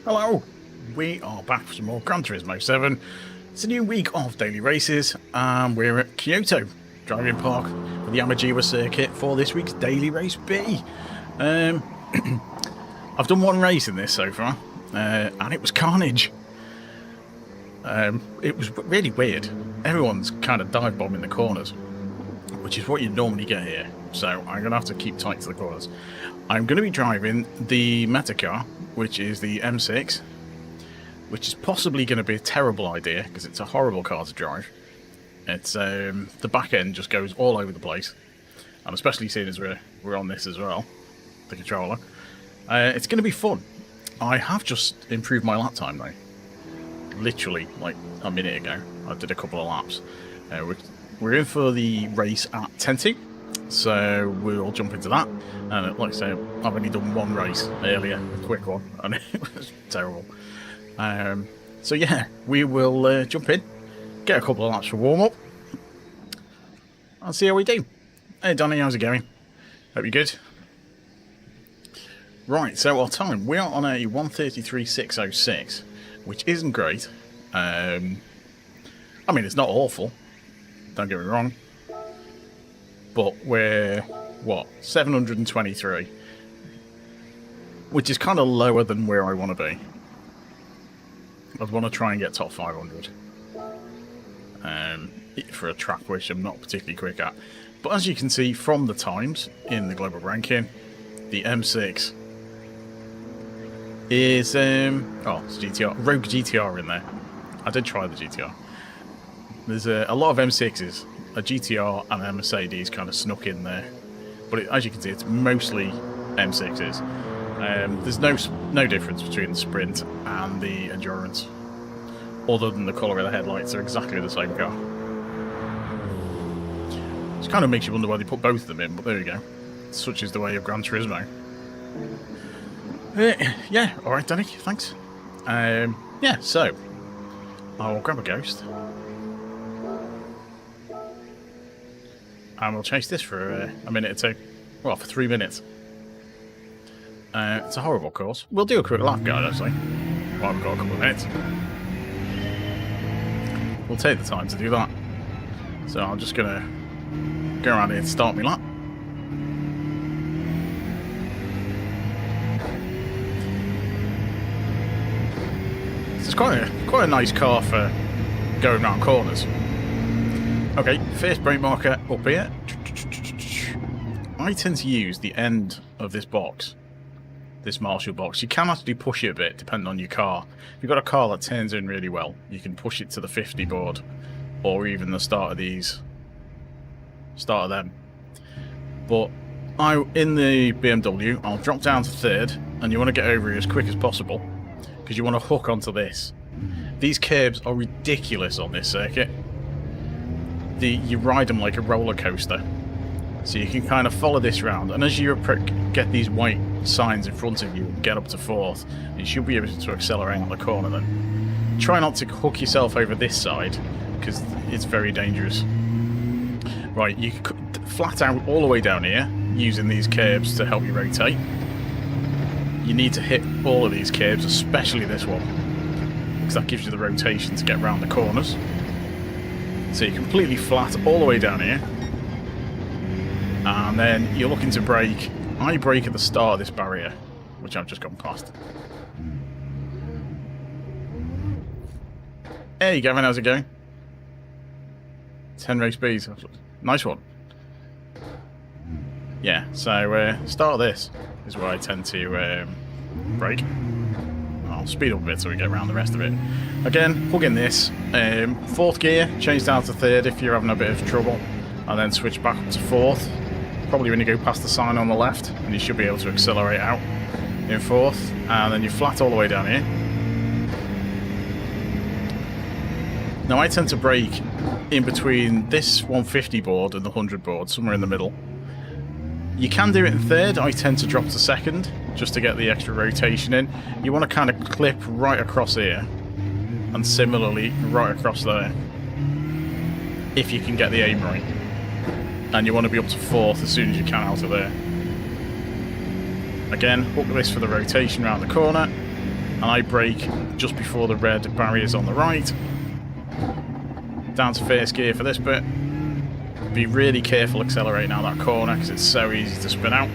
Hello, we are back for some more Gran Turismo 7. It's a new week of daily races, and we're at Kyoto Driving Park for the Yamagiwa circuit for this week's daily race B. I've done one race in this so far, and it was carnage. It was really weird. Everyone's kind of dive bombing the corners, which is what you normally get here. So I'm going to have to keep tight to the corners. I'm going to be driving the meta car, which is the M6, which is possibly going to be a terrible idea because it's a horrible car to drive. It's the back end just goes all over the place, and especially seeing as we're on this as well, the controller. It's going to be fun. I have just improved my lap time though. Literally like a minute ago, I did a couple of laps. We're in for the race at 10:2. So we'll jump into that. And like I say, I've only done one race earlier, a quick one, and it was terrible. So yeah, we will jump in, get a couple of laps for warm-up, and see how we do. Hey Donny, how's it going? Hope you're good. Right, so our time, we are on a 1:33.606, which isn't great. I mean, it's not awful, don't get me wrong. But we're, what, 723, which is kind of lower than where I want to be. I'd want to try and get top 500 for a track which I'm not particularly quick at. But as you can see from the times in the global ranking, the M6 is, it's GTR, Rogue GTR in there. I did try the GTR. There's a lot of M6s. A GTR and a Mercedes kind of snuck in there, but as you can see, it's mostly M6s. There's no difference between the Sprint and the Endurance, other than the colour of the headlights. They're exactly the same car. It kind of makes you wonder why they put both of them in, but there you go. Such is the way of Gran Turismo. Yeah, all right, Danny, thanks. Yeah, so I'll grab a Ghost. And we'll chase this for a minute or two. Well, for 3 minutes. It's a horrible course. We'll do a quick lap guide, actually. While we've got a couple of minutes. We'll take the time to do that. So I'm just going to go around here and start my lap. It's quite a nice car for going around corners. Okay, first brake marker up here. I tend to use the end of this box, this Marshall box. You can actually push it a bit depending on your car. If you've got a car that turns in really well, you can push it to the 50 board, or even the start of them. But in the BMW, I'll drop down to third, and you want to get over here as quick as possible, because you want to hook onto this. These curbs are ridiculous on this circuit. You ride them like a roller coaster, so you can kind of follow this round, and as you get these white signs in front of you and get up to fourth, you should be able to accelerate on the corner. Then try not to hook yourself over this side because it's very dangerous. Right, you can flat out all the way down here using these curbs to help you rotate. You need to hit all of these curbs, especially this one, because that gives you the rotation to get around the corners. So you're completely flat all the way down here, and then you're looking to brake. I brake at the start of this barrier, which I've just gone past. Hey Gavin, how's it going? 10 race Bs, nice one. Yeah, so start of this is where I tend to brake. I'll speed up a bit so we get around the rest of it. Again, plug in this. Fourth gear, change down to third if you're having a bit of trouble, and then switch back up to fourth. Probably when you go past the sign on the left, and you should be able to accelerate out in fourth, and then you're flat all the way down here. Now I tend to brake in between this 150 board and the 100 board, somewhere in the middle. You can do it in third. I tend to drop to second just to get the extra rotation in. You want to kind of clip right across here, and similarly right across there, if you can get the aim right. And you want to be up to fourth as soon as you can out of there. Again, hook this for the rotation around the corner, and I brake just before the red barriers on the right. Down to first gear for this bit. Be really careful accelerating out that corner because it's so easy to spin out.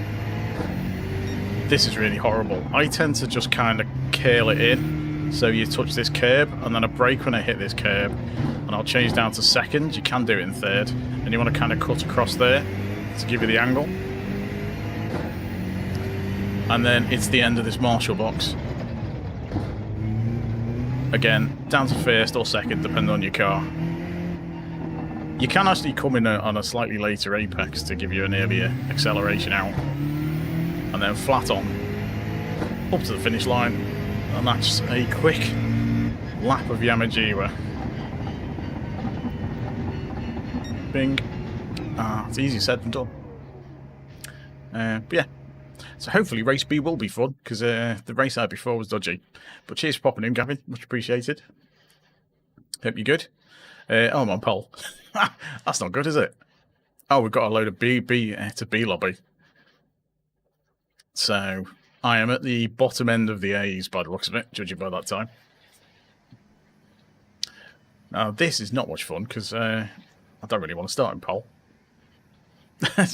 This is really horrible. I tend to just kind of curl it in, so you touch this curb, and then I brake when I hit this curb, and I'll change down to second. You can do it in third, and you want to kind of cut across there to give you the angle. And then it's the end of this Marshall box. Again, down to first or second, depending on your car. You can actually come in on a slightly later apex to give you an earlier acceleration out. And then flat on, up to the finish line. And that's a quick lap of Yamagiwa. Bing. It's easier said than done. But yeah. So hopefully race B will be fun, because the race I had before was dodgy. But cheers for popping in, Gavin. Much appreciated. Hope you're good. Oh, I'm on pole. That's not good, is it? Oh, we've got a load of B to B lobby. So I am at the bottom end of the A's by the looks of it, judging by that time. Now, this is not much fun, because I don't really want to start in pole.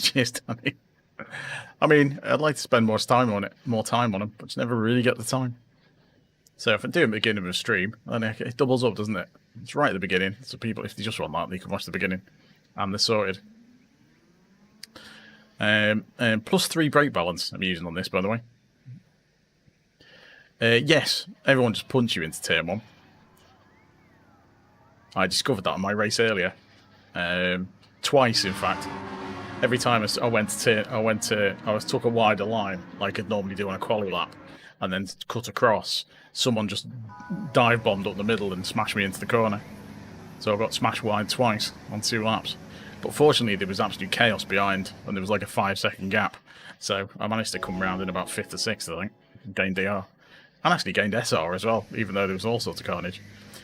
Cheers, Danny. I mean, I'd like to spend more time on it, but just never really get the time. So if I do it at the beginning of a stream, then it doubles up, doesn't it? It's right at the beginning, so people, if they just want that, they can watch the beginning, and they're sorted. And +3 brake balance I'm using on this, by the way. Yes, everyone just punch you into turn 1. I discovered that in my race earlier, twice in fact. Every time I took a wider line, like I'd normally do on a quali lap, and then cut across, someone just dive bombed up the middle and smashed me into the corner. So I got smashed wide twice on 2 laps. But fortunately, there was absolute chaos behind, and there was like a 5-second gap. So I managed to come round in about 5th or 6th, I think. Gained DR. And actually gained SR as well, even though there was all sorts of carnage.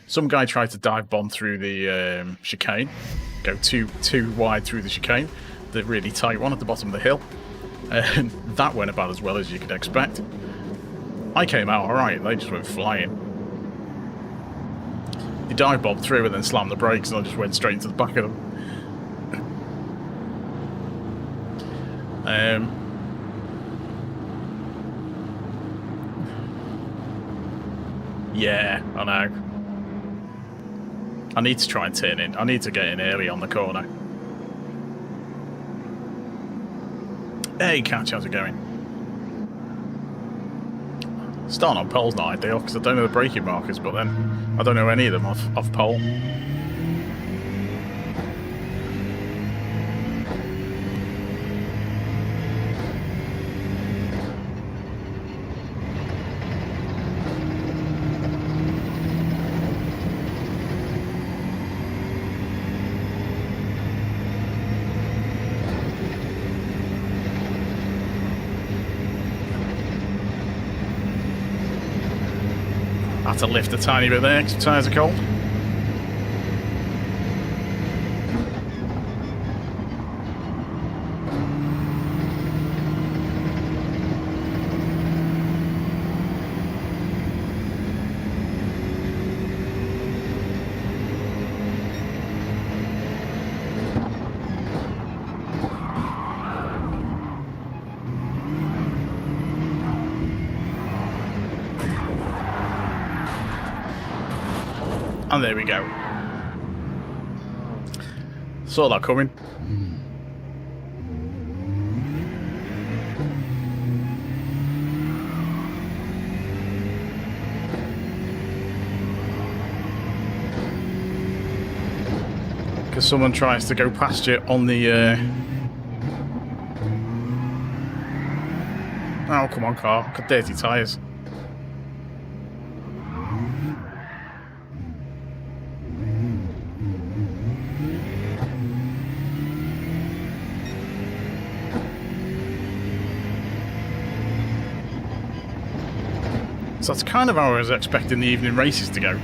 Some guy tried to dive bomb through the chicane, go too wide through the chicane, the really tight one at the bottom of the hill. And that went about as well as you could expect. I came out alright, they just went flying. He dive bombed through and then slammed the brakes, and I just went straight into the back of them. Yeah, I know. I need to try and turn in. I need to get in early on the corner. Hey, Catch, how's it going? Starting on pole's not ideal, because I don't know the braking markers, but then I don't know any of them off pole. Had to lift a tiny bit there because the tyres are cold. And there we go. Saw that coming. Because someone tries to go past you on the... Oh, come on, car. Got dirty tyres. So that's kind of how I was expecting the evening races to go.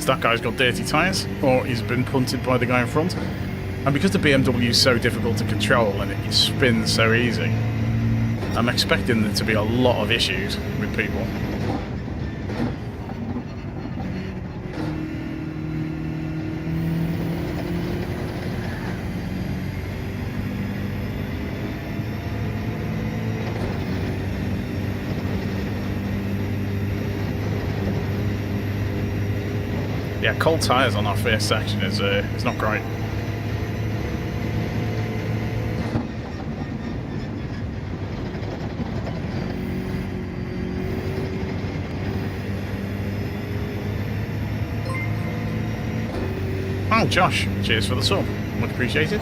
that guy's got dirty tyres, or he's been punted by the guy in front. And because the BMW is so difficult to control and it spins so easy, I'm expecting there to be a lot of issues with people. Yeah, cold tyres on our first section is not great. Oh, Josh, cheers for the sub. Much appreciated.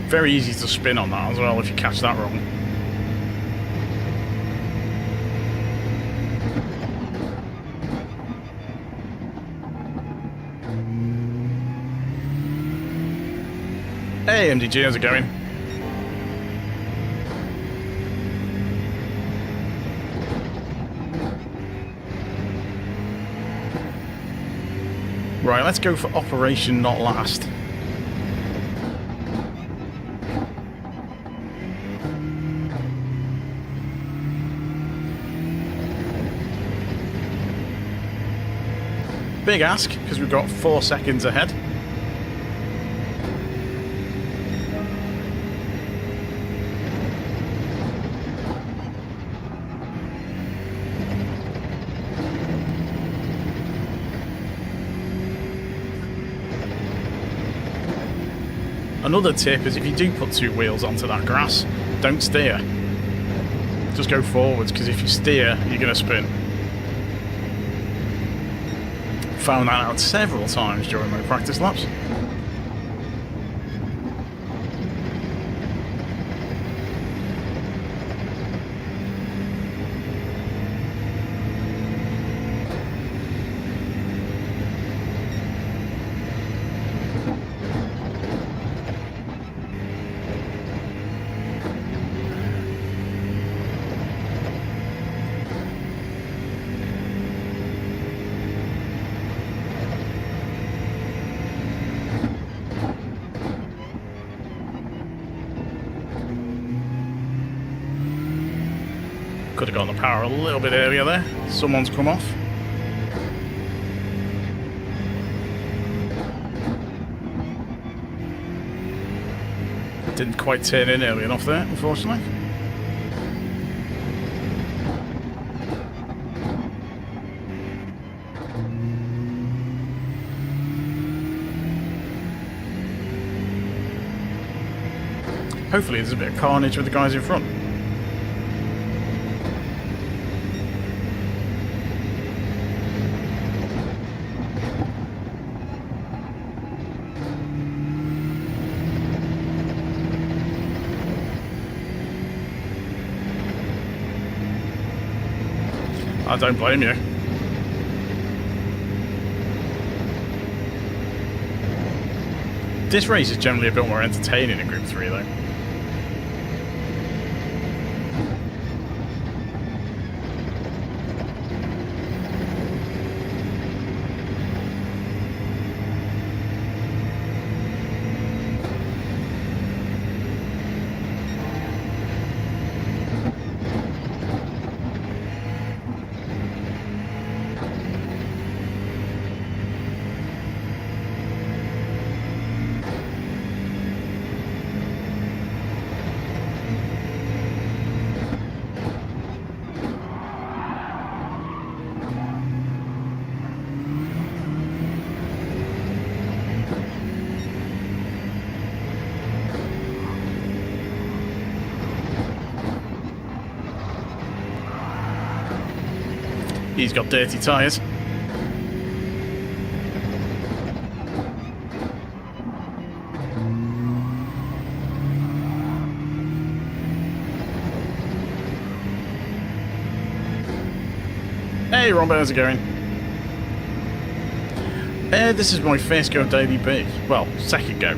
Very easy to spin on that as well if you catch that wrong. Hey MDG, how's it going? Right, let's go for Operation Not Last. Big ask, because we've got 4 seconds ahead. Another tip is if you do put 2 wheels onto that grass, don't steer. Just go forwards, because if you steer, you're going to spin. Found that out several times during my practice laps. Could have gotten the power a little bit earlier there. Someone's come off. Didn't quite turn in early enough there, unfortunately. Hopefully there's a bit of carnage with the guys in front. I don't blame you. This race is generally a bit more entertaining in Group 3 though. He's got dirty tyres. Hey Ron, how's it going? This is my first go of Daily B. Well, second go.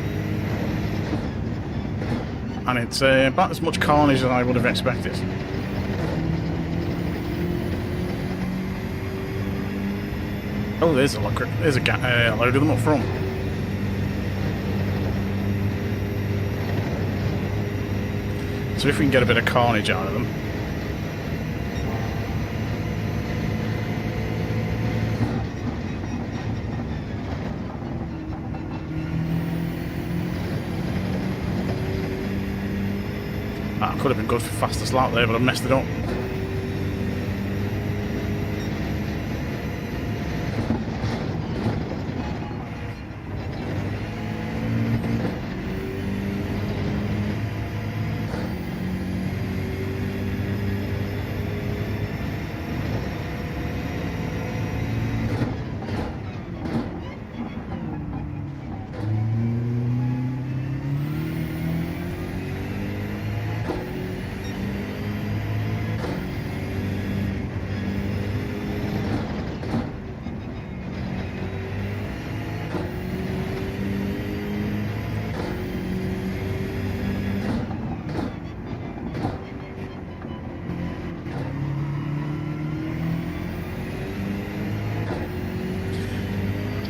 and it's about as much carnage as I would have expected. Oh, there's a load of them up front. So if we can get a bit of carnage out of them. That could have been good for fastest lap there, but I messed it up.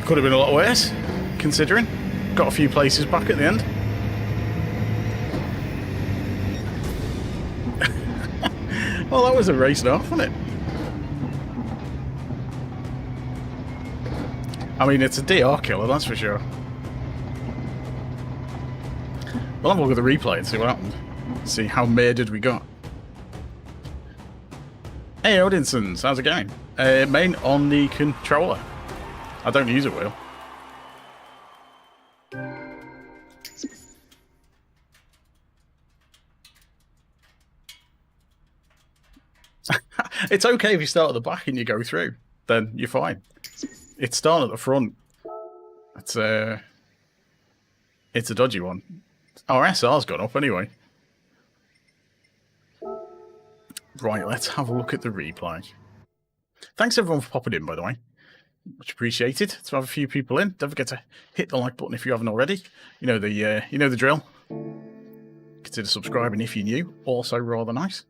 Could have been a lot worse, considering. Got a few places back at the end. Well, that was a race and a half, wasn't it? I mean, it's a DR killer, that's for sure. We'll have a look at the replay and see what happened. See how murdered we got. Hey, Odinsons, how's it going? Main on the controller. I don't use a wheel. It's okay if you start at the back and you go through, then you're fine. It's starting at the front. It's a dodgy one. Our SR's gone up anyway. Right, let's have a look at the replay. Thanks everyone for popping in, by the way. Much appreciated to have a few people in. Don't forget to hit the like button if you haven't already. You know the drill. Consider subscribing if you're new. Also rather nice.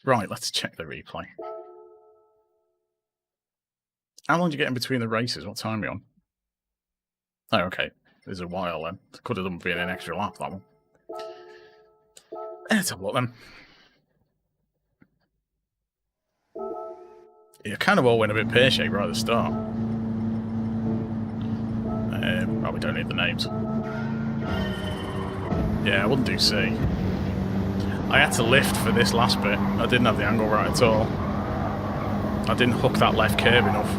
Right, let's check the replay. How long do you get in between the races? What time are you on? Oh, okay. There's a while then. Could have done being an extra lap, that one. Let's have a look then. You kind of all went a bit pear-shaped right at the start. Well, we don't need the names. Yeah, I wouldn't do C. I had to lift for this last bit. I didn't have the angle right at all. I didn't hook that left curb enough.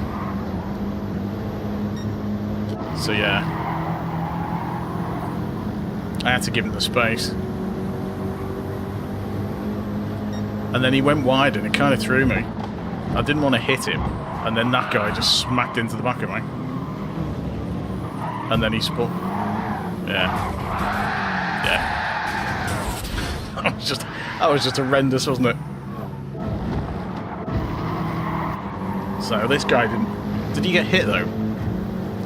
So yeah. I had to give him the space. And then he went wide and it kind of threw me. I didn't want to hit him, and then that guy just smacked into the back of me. And then he spun. Yeah. Yeah. That was just horrendous, wasn't it? So this guy didn't... Did he get hit, though?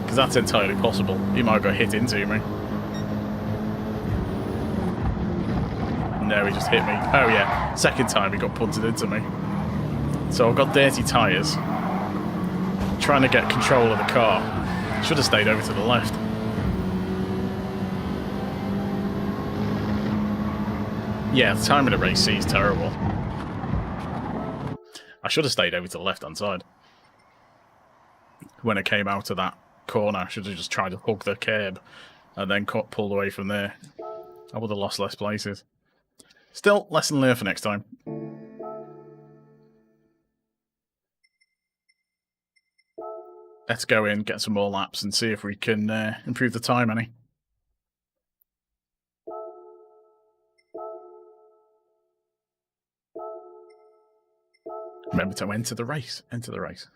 Because that's entirely possible. He might have got hit into me. No, he just hit me. Oh, yeah. Second time he got punted into me. So I've got dirty tyres, trying to get control of the car. Should have stayed over to the left. Yeah, the time of the race C is terrible. I should have stayed over to the left-hand side. When I came out of that corner, I should have just tried to hug the curb and then pulled away from there. I would have lost less places. Still, lesson learned for next time. Let's go in, get some more laps, and see if we can improve the time any. Remember to enter the race. Enter the race.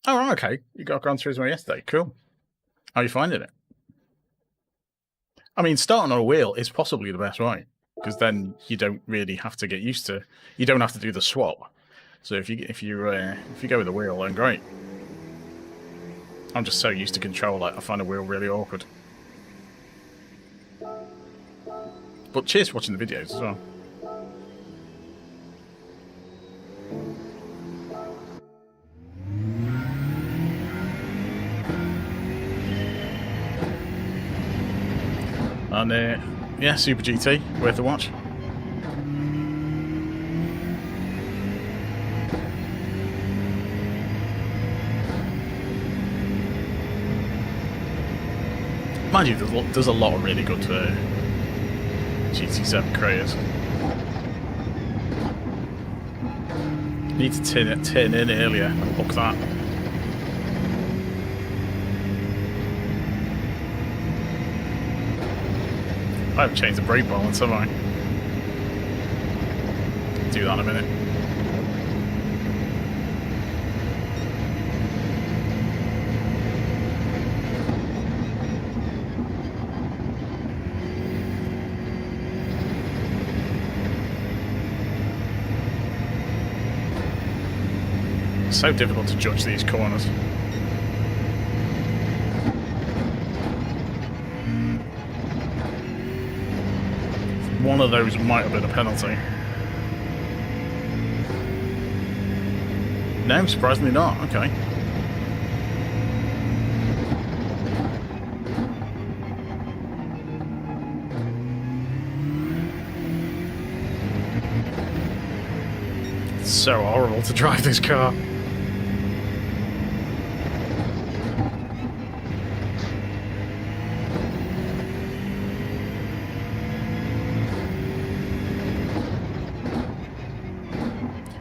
Oh, right, okay. You got Gran Turismo yesterday. Cool. How are you finding it? I mean, starting on a wheel is possibly the best way. Because then you don't really have to get used to. You don't have to do the swap. So if you go with the wheel, then great. I'm just so used to control it, I find the wheel really awkward. But cheers for watching the videos as well. And yeah, Super GT, worth a watch. Mind you, there's a lot of really good GT7 creators. Need to turn in earlier and book that. I haven't changed the brake balance, have I? Do that in a minute. It's so difficult to judge these corners. One of those might have been a penalty. No, surprisingly not. Okay. It's so horrible to drive this car.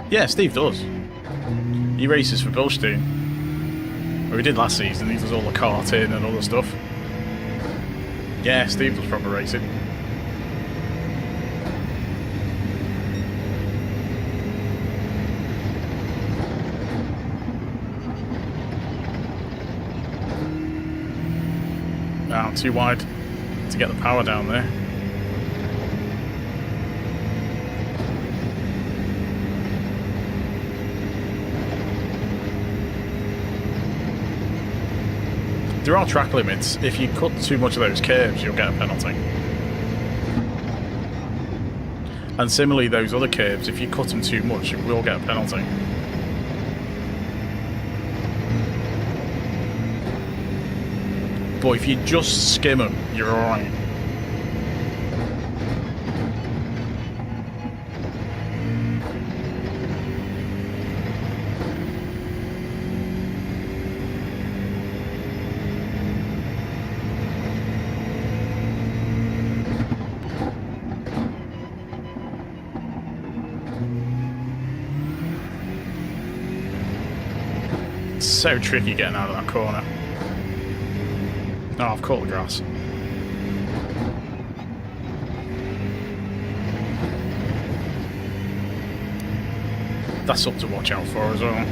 Yeah, Steve does. He races for Bilstein. Well, he did last season. He does all the karting and all the stuff. Yeah, Steve does proper racing. Ah, too wide to get the power down there. There are track limits. If you cut too much of those curves, you'll get a penalty. And similarly, those other curves, if you cut them too much, you will get a penalty. But if you just skim them, you're alright. So tricky getting out of that corner. Oh, I've caught the grass. That's something to watch out for as well.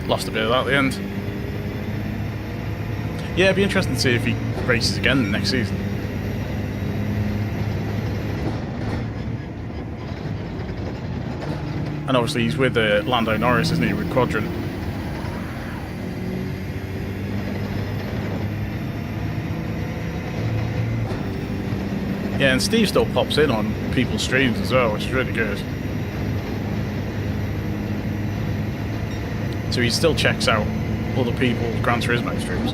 Lost a bit of that at the end. Yeah, it'd be interesting to see if he races again next season. And obviously he's with Lando Norris, isn't he, with Quadrant. Yeah, and Steve still pops in on people's streams as well, which is really good. So he still checks out other people's Gran Turismo streams.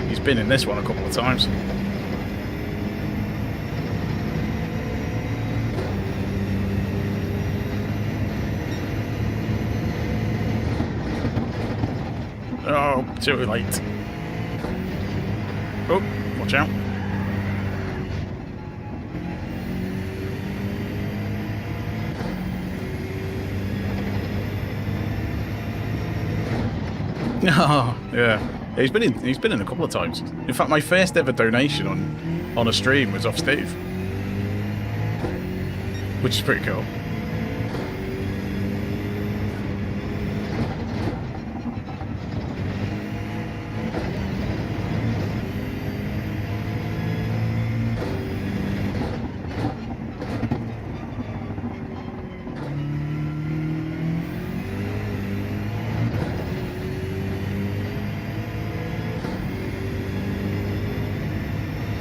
He's been in this one a couple of times. Oh, too late. Oh, watch out. Oh, yeah. He's been in a couple of times. In fact, my first ever donation on a stream was off Steve, which is pretty cool.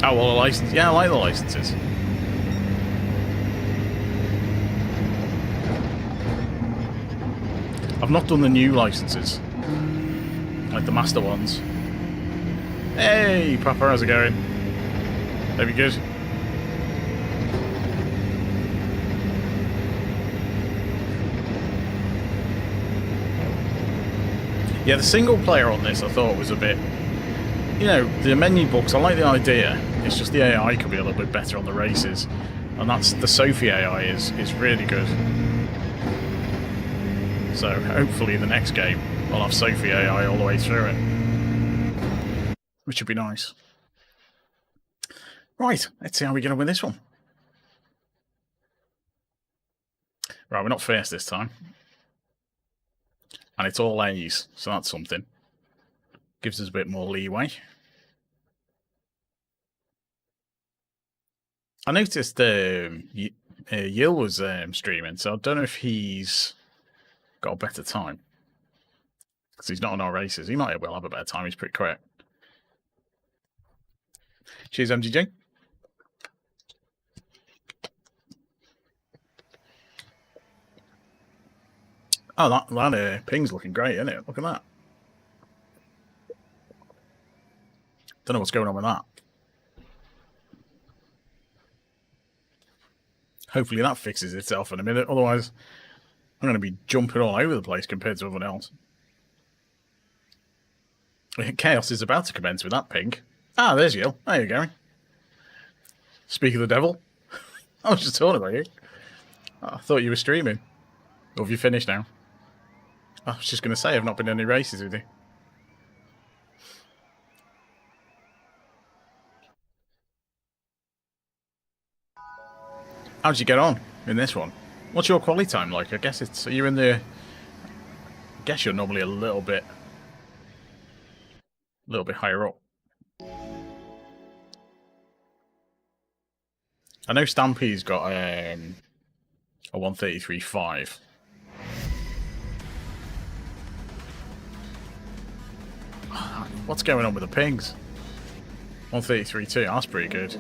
Oh, well, a license. Yeah, I like the licenses. I've not done the new licenses, like the master ones. Hey, Papa, how's it going? Hope you're good. Yeah, the single player on this I thought was a bit... You know, the menu books, I like the idea. It's just the AI could be a little bit better on the races. And that's the Sophie AI is really good. So hopefully the next game I'll have Sophie AI all the way through it. Which would be nice. Right, let's see how we get on with this one. Right, we're not first this time. And it's all A's, so that's something. Gives us a bit more leeway. I noticed Yil was streaming, so I don't know if he's got a better time. Because he's not on our races. He might well have a better time, he's pretty quick. Cheers, MGJ. Oh, that ping's looking great, isn't it? Look at that. Don't know what's going on with that. Hopefully that fixes itself in a minute. Otherwise, I'm going to be jumping all over the place compared to everyone else. Chaos is about to commence with that ping. Ah, there's you. There you go. Speak of the devil. I was just talking about you. I thought you were streaming. Or have you finished now? I was just going to say, I've not been in any races with you. How'd you get on in this one? What's your quality time like? I guess it's... You're in the... I guess you're normally a little bit higher up. I know Stampy's got a 133.5. What's going on with the pings? 133.2, that's pretty good.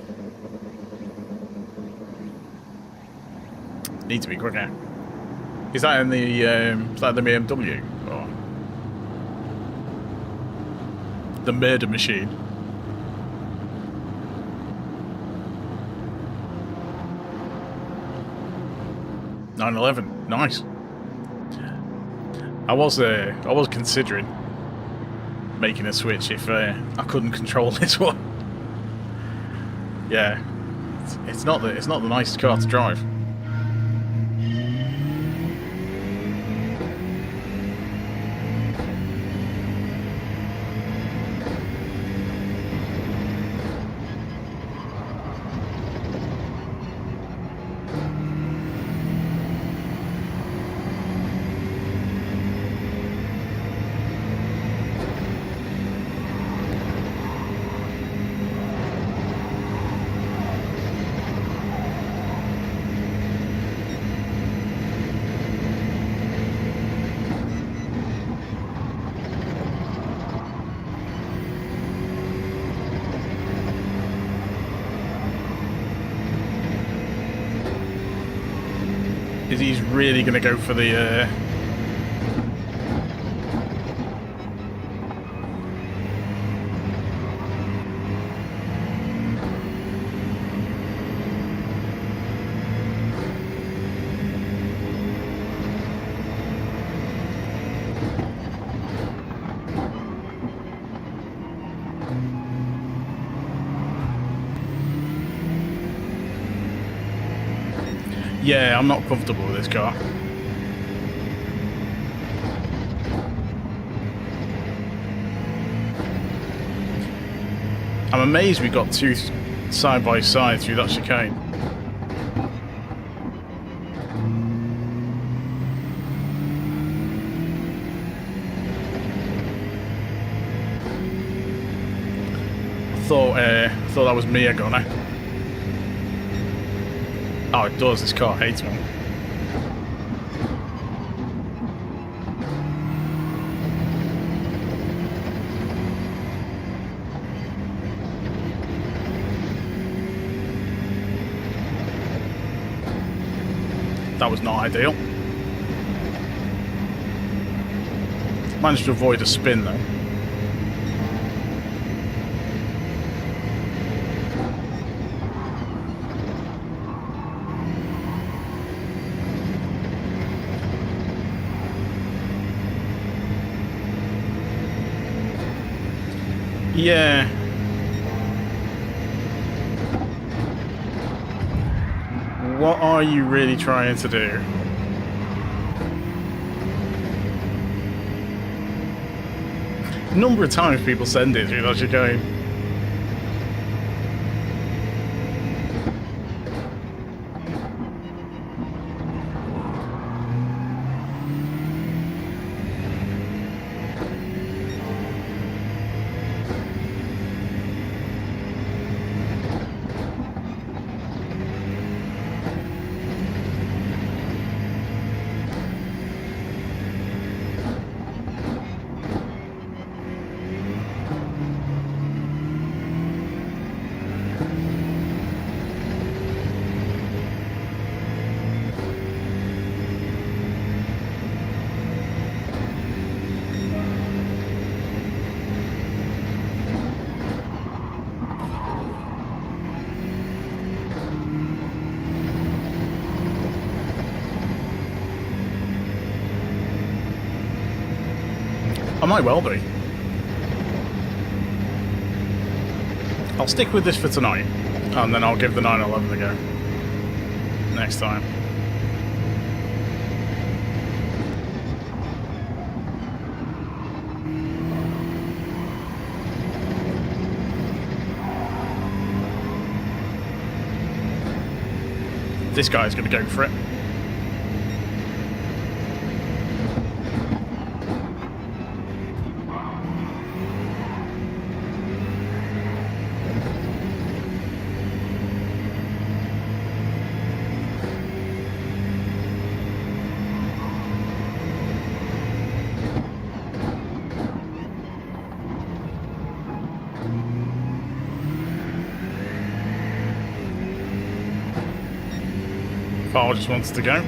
Need to be quicker. Is that in the BMW? Or the murder machine? .911, nice. I was considering making a switch if I couldn't control this one. Yeah, it's not the nicest car to drive. Is he's really going to go for the... Yeah, I'm not comfortable with this car. I'm amazed we got two side by side through that chicane. Thought that was Mia gonna. Oh, it does. This car hates me. That was not ideal. Managed to avoid a spin though. Yeah. What are you really trying to do? Number of times people send it through as you're going. I might well be. I'll stick with this for tonight, and then I'll give the 911 a go next time. This guy's going to go for it. Paul just wants to go.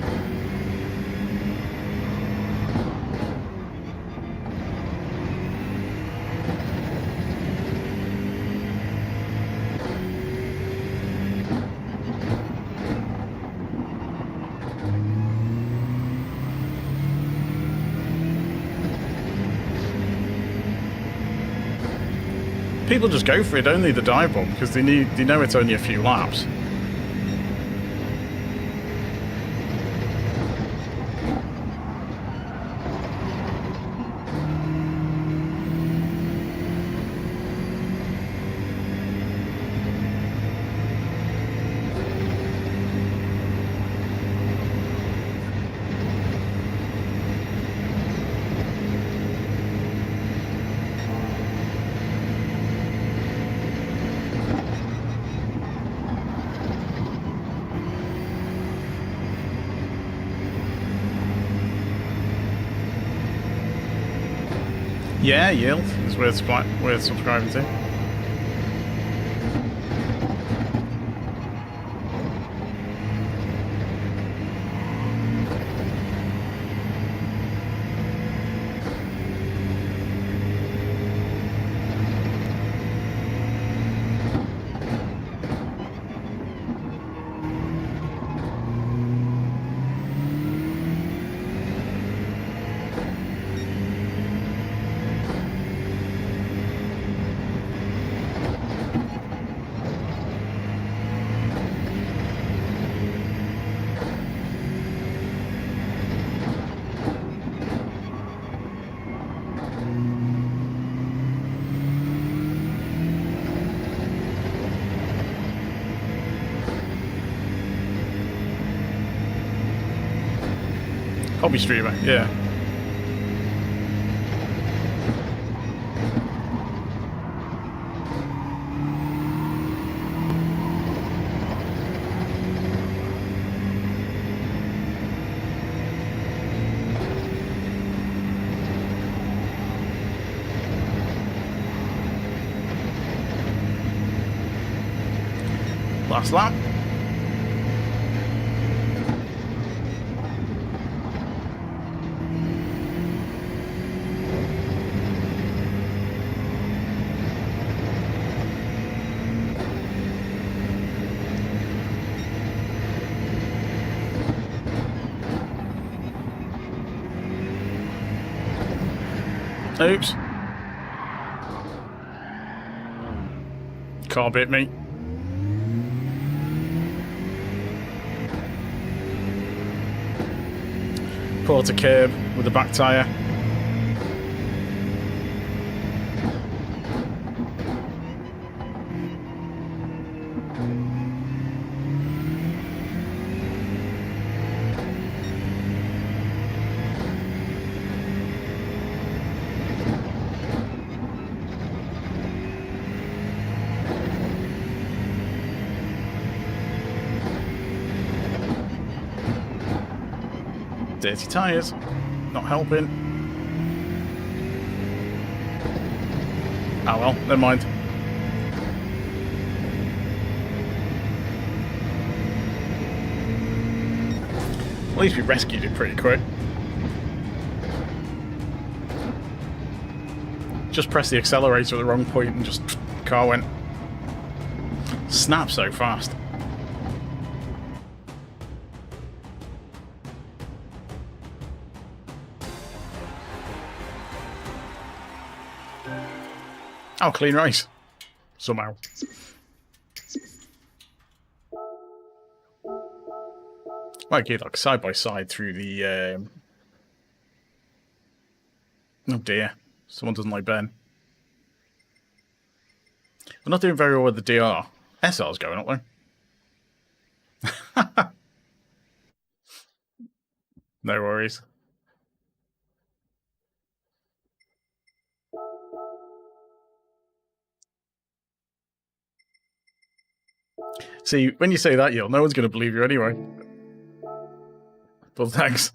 People just go for it, don't they, the dive bomb, because they know it's only a few laps. Yeah, yield is worth subscribing to. Hobby streamer, yeah. Last lap. Oops. Car bit me. Caught a curb with the back tyre. Dirty tyres, not helping. Oh well, never mind. At least we rescued it pretty quick. Just pressed the accelerator at the wrong point and just car went. Snap so fast. Oh, clean race. Somehow. Might get like side by side through the oh dear. Someone doesn't like Ben. We're not doing very well with the DR. SR's going up though. No worries. See, when you say that, no one's going to believe you anyway. Well, thanks.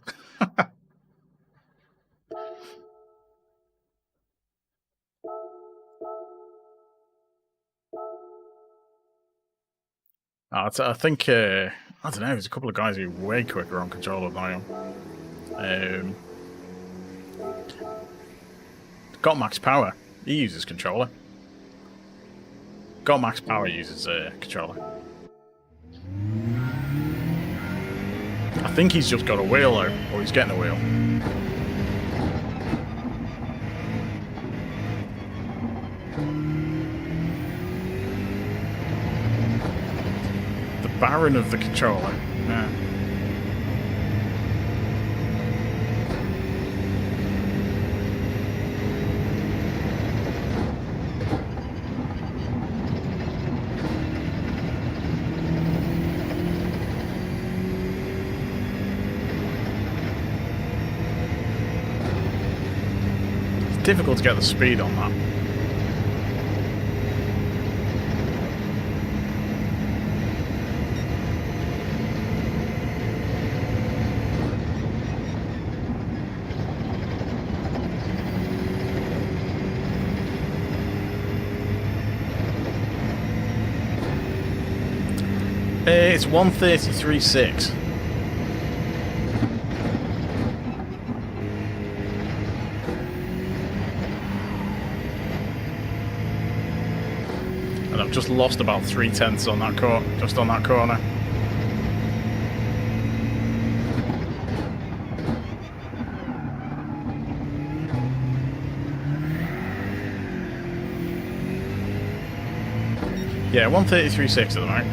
I think, I don't know, there's a couple of guys who are way quicker on controller than I am. Got Max Power. He uses controller. Got Max Power uses controller. I think he's just got a wheel though, or he's getting a wheel. The Baron of the controller. Yeah. Difficult to get the speed on that. It's 1:33.6. Just lost about 3/10 on that corner, just on that corner. Yeah, 1:33.6 at the moment.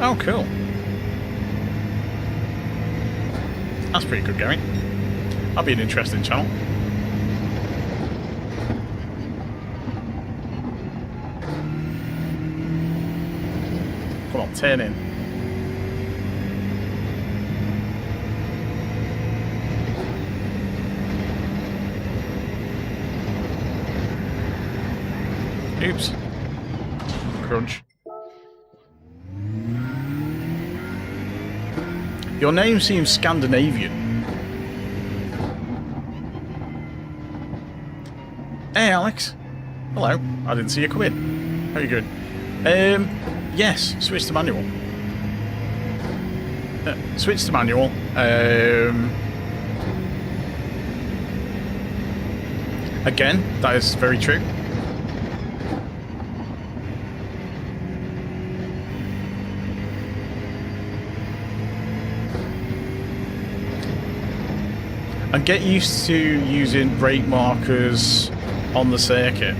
Oh, cool. That's pretty good going. That'll be an interesting channel. Come on, turn in. Oops. Crunch. Your name seems Scandinavian. Hey, Alex. Hello. I didn't see you come in. How are you good? Yes. Switch to manual. switch to manual. Again, that is very true. And get used to using brake markers on the circuit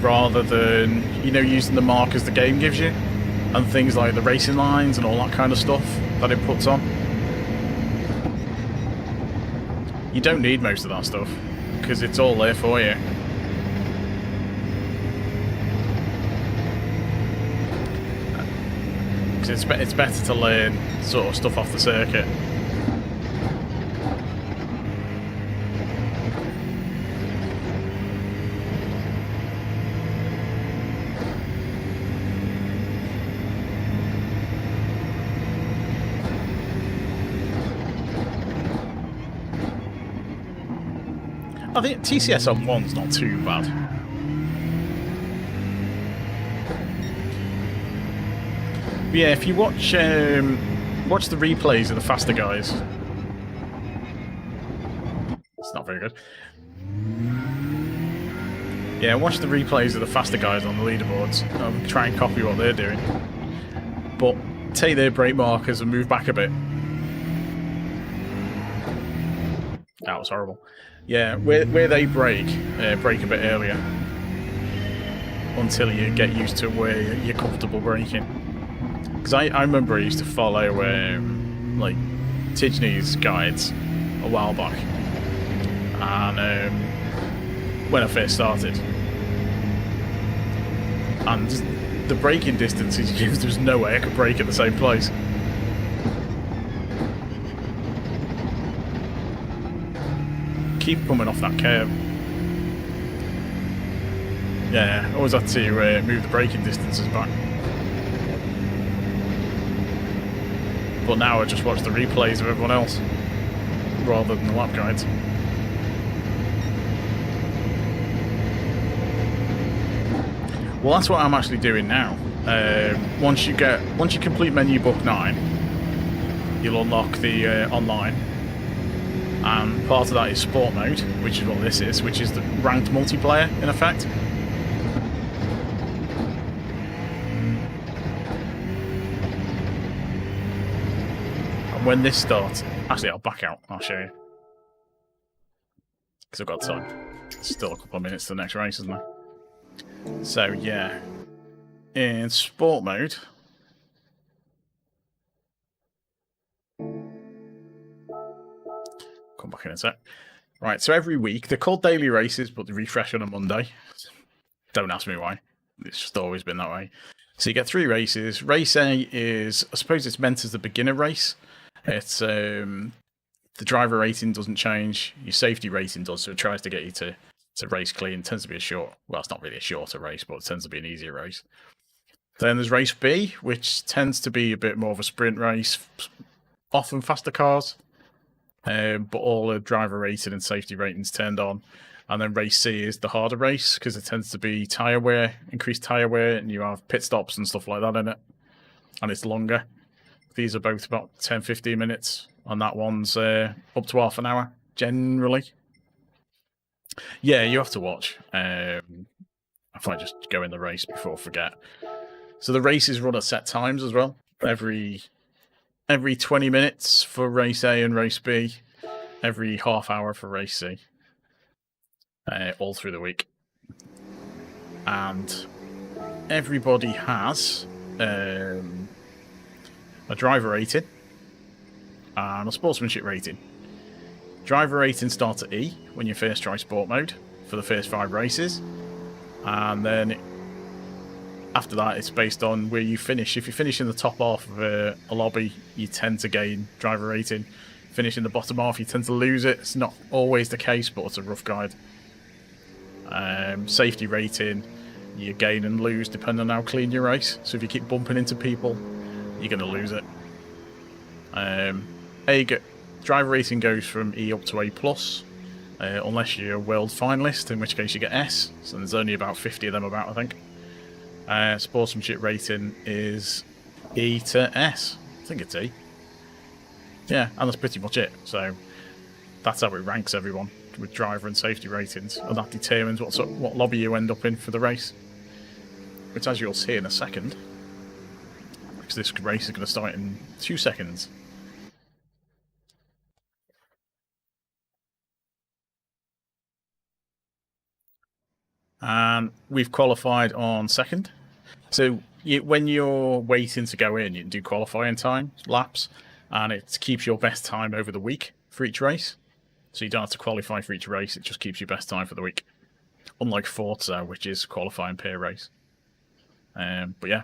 rather than, you know, using the markers the game gives you and things like the racing lines and all that kind of stuff that it puts on. You don't need most of that stuff because it's all there for you. Because it's better to learn sort of stuff off the circuit. I think TCS on 1's not too bad. But yeah, if you watch the replays of the faster guys, it's not very good. Yeah, watch the replays of the faster guys on the leaderboards. Try and copy what they're doing, but take their brake markers and move back a bit. That was horrible. Yeah, where they brake a bit earlier until you get used to where you're comfortable braking. Because I remember I used to follow like Tidney's guides a while back, and when I first started, and the braking distances he gives, there's no way I could brake at the same place. Keep coming off that curve. Yeah, always had to move the braking distances back. But now I just watch the replays of everyone else rather than the lap guides. Well, that's what I'm actually doing now. Once you complete menu book 9, you'll unlock the online. And part of that is sport mode, which is what this is, which is the ranked multiplayer, in effect. And when this starts... Actually, I'll back out. I'll show you. Because I've got time. It's still a couple of minutes to the next race, isn't there? So, yeah. In sport mode... Come back in a sec. Right, so every week, they're called daily races, but they refresh on a Monday. Don't ask me why. It's just always been that way. So you get 3 races. Race A is, I suppose it's meant as the beginner race. It's the driver rating doesn't change. Your safety rating does, so it tries to get you to race clean. It tends to be a short, well, it's not really a shorter race, but it tends to be an easier race. Then there's race B, which tends to be a bit more of a sprint race, often faster cars. But all the driver rating and safety ratings turned on. And then race C is the harder race because it tends to be tyre wear, increased tyre wear, and you have pit stops and stuff like that in it. And it's longer. These are both about 10-15 minutes, and that one's up to half an hour, generally. Yeah, you have to watch. I might just go in the race before I forget. So the races run at set times as well. Every 20 minutes for race A and race B, every half hour for race C, all through the week. And everybody has a driver rating and a sportsmanship rating. Driver rating starts at E when you first try sport mode for the first 5 races, and then after that, it's based on where you finish. If you finish in the top half of a lobby, you tend to gain driver rating. Finish in the bottom half, you tend to lose it. It's not always the case, but it's a rough guide. Safety rating, you gain and lose depending on how clean you race. So if you keep bumping into people, you're going to lose it. Driver rating goes from E up to A+, unless you're a world finalist, in which case you get S. So there's only about 50 of them about, I think. Sportsmanship rating is E to S. think it's E. Yeah, and that's pretty much it. So that's how it ranks everyone with driver and safety ratings, and that determines what lobby you end up in for the race. Which, as you'll see in a second, because this race is going to start in 2 seconds. And we've qualified on second. So when you're waiting to go in, you can do qualifying time laps, and it keeps your best time over the week for each race. So you don't have to qualify for each race, it just keeps your best time for the week. Unlike Forza, which is qualifying per race. But yeah,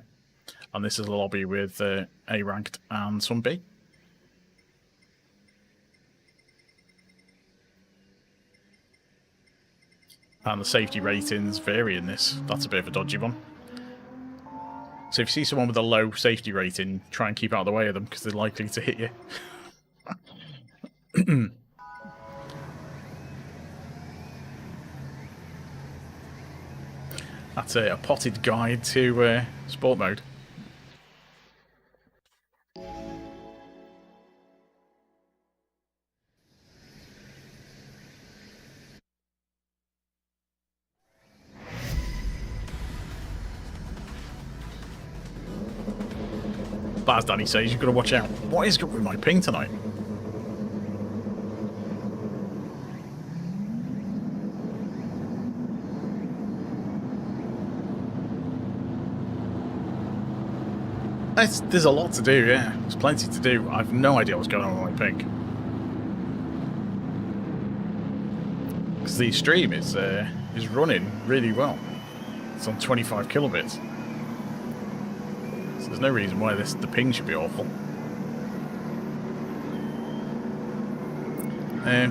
and this is a lobby with A ranked and some B. And the safety ratings vary in this. That's a bit of a dodgy one. So if you see someone with a low safety rating, try and keep out of the way of them, because they're likely to hit you. That's a potted guide to sport mode. But as Danny says, you've got to watch out. What is good with my ping tonight? There's a lot to do, yeah. There's plenty to do. I've no idea what's going on with my ping. Because the stream is running really well. It's on 25 kilobits. So there's no reason why the ping should be awful.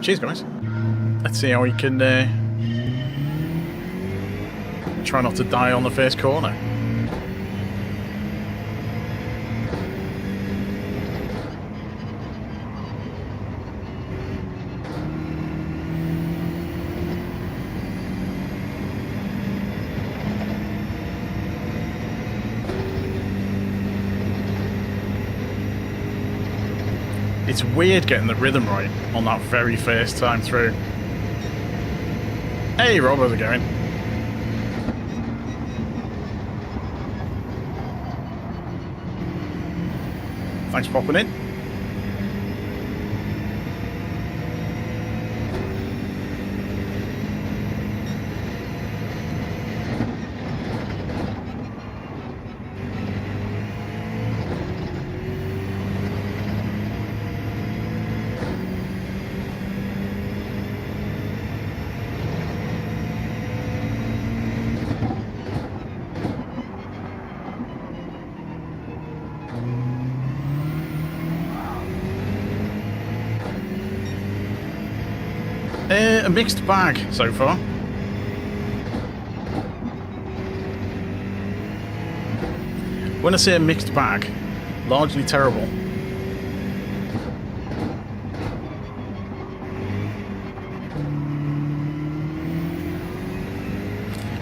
Cheers, guys. Let's see how we can try not to die on the first corner. It's weird getting the rhythm right on that very first time through. Hey Rob, how's it going? Thanks for popping in. A mixed bag so far. When I say a mixed bag, largely terrible.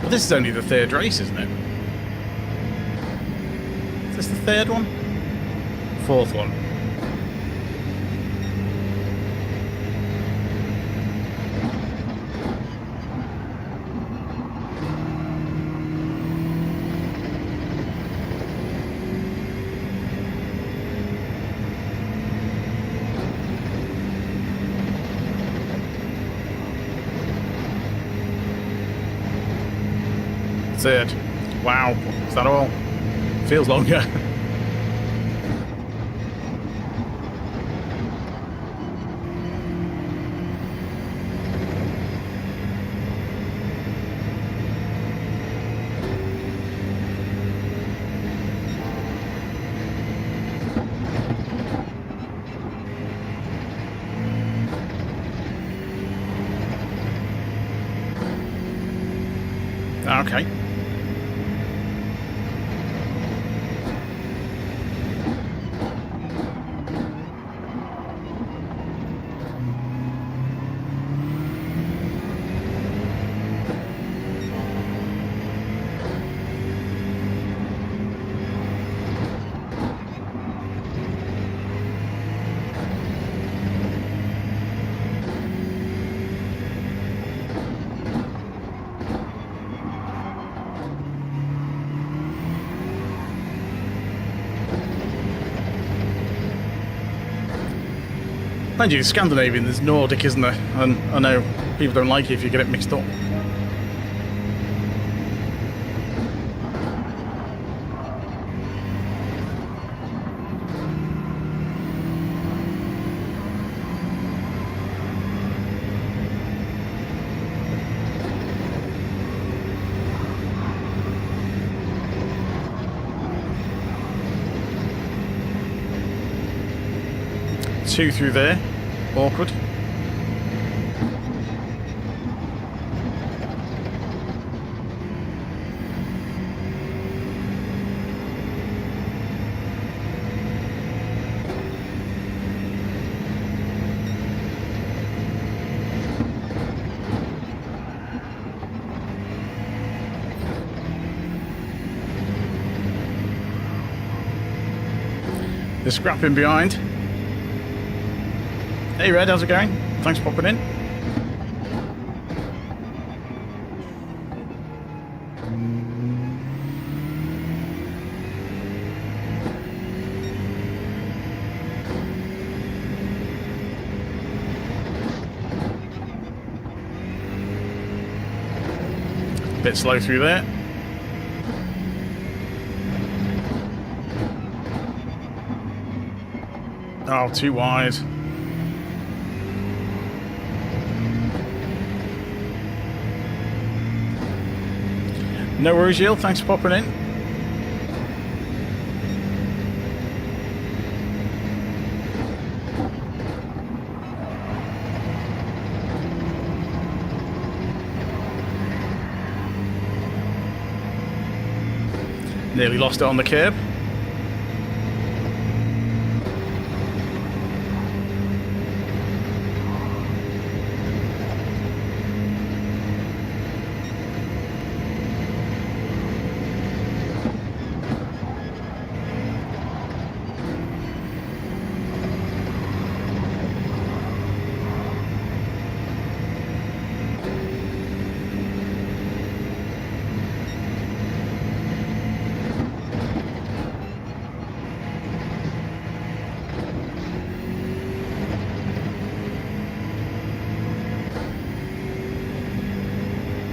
But this is only the third race, isn't it? Is this the third one? Fourth one. Third. Wow. Is that all? Feels longer. Okay. Mind you, Scandinavian, there's Nordic, isn't there? And I know people don't like it if you get it mixed up. Two through there. Awkward. They're scrapping behind. Hey Red, how's it going? Thanks for popping in. Bit slow through there. Oh, too wide. No worries, Yield. Thanks for popping in. Nearly lost it on the curb.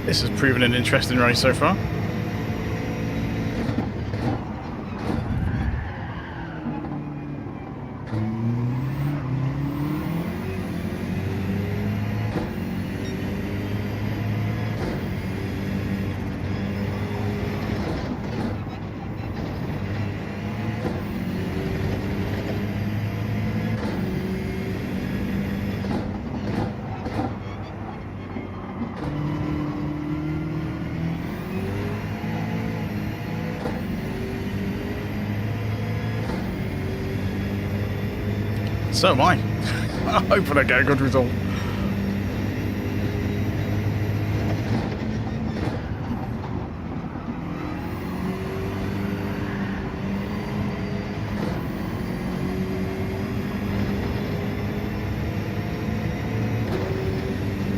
This has proven an interesting race so far. So am I. I'm hoping I get a good result.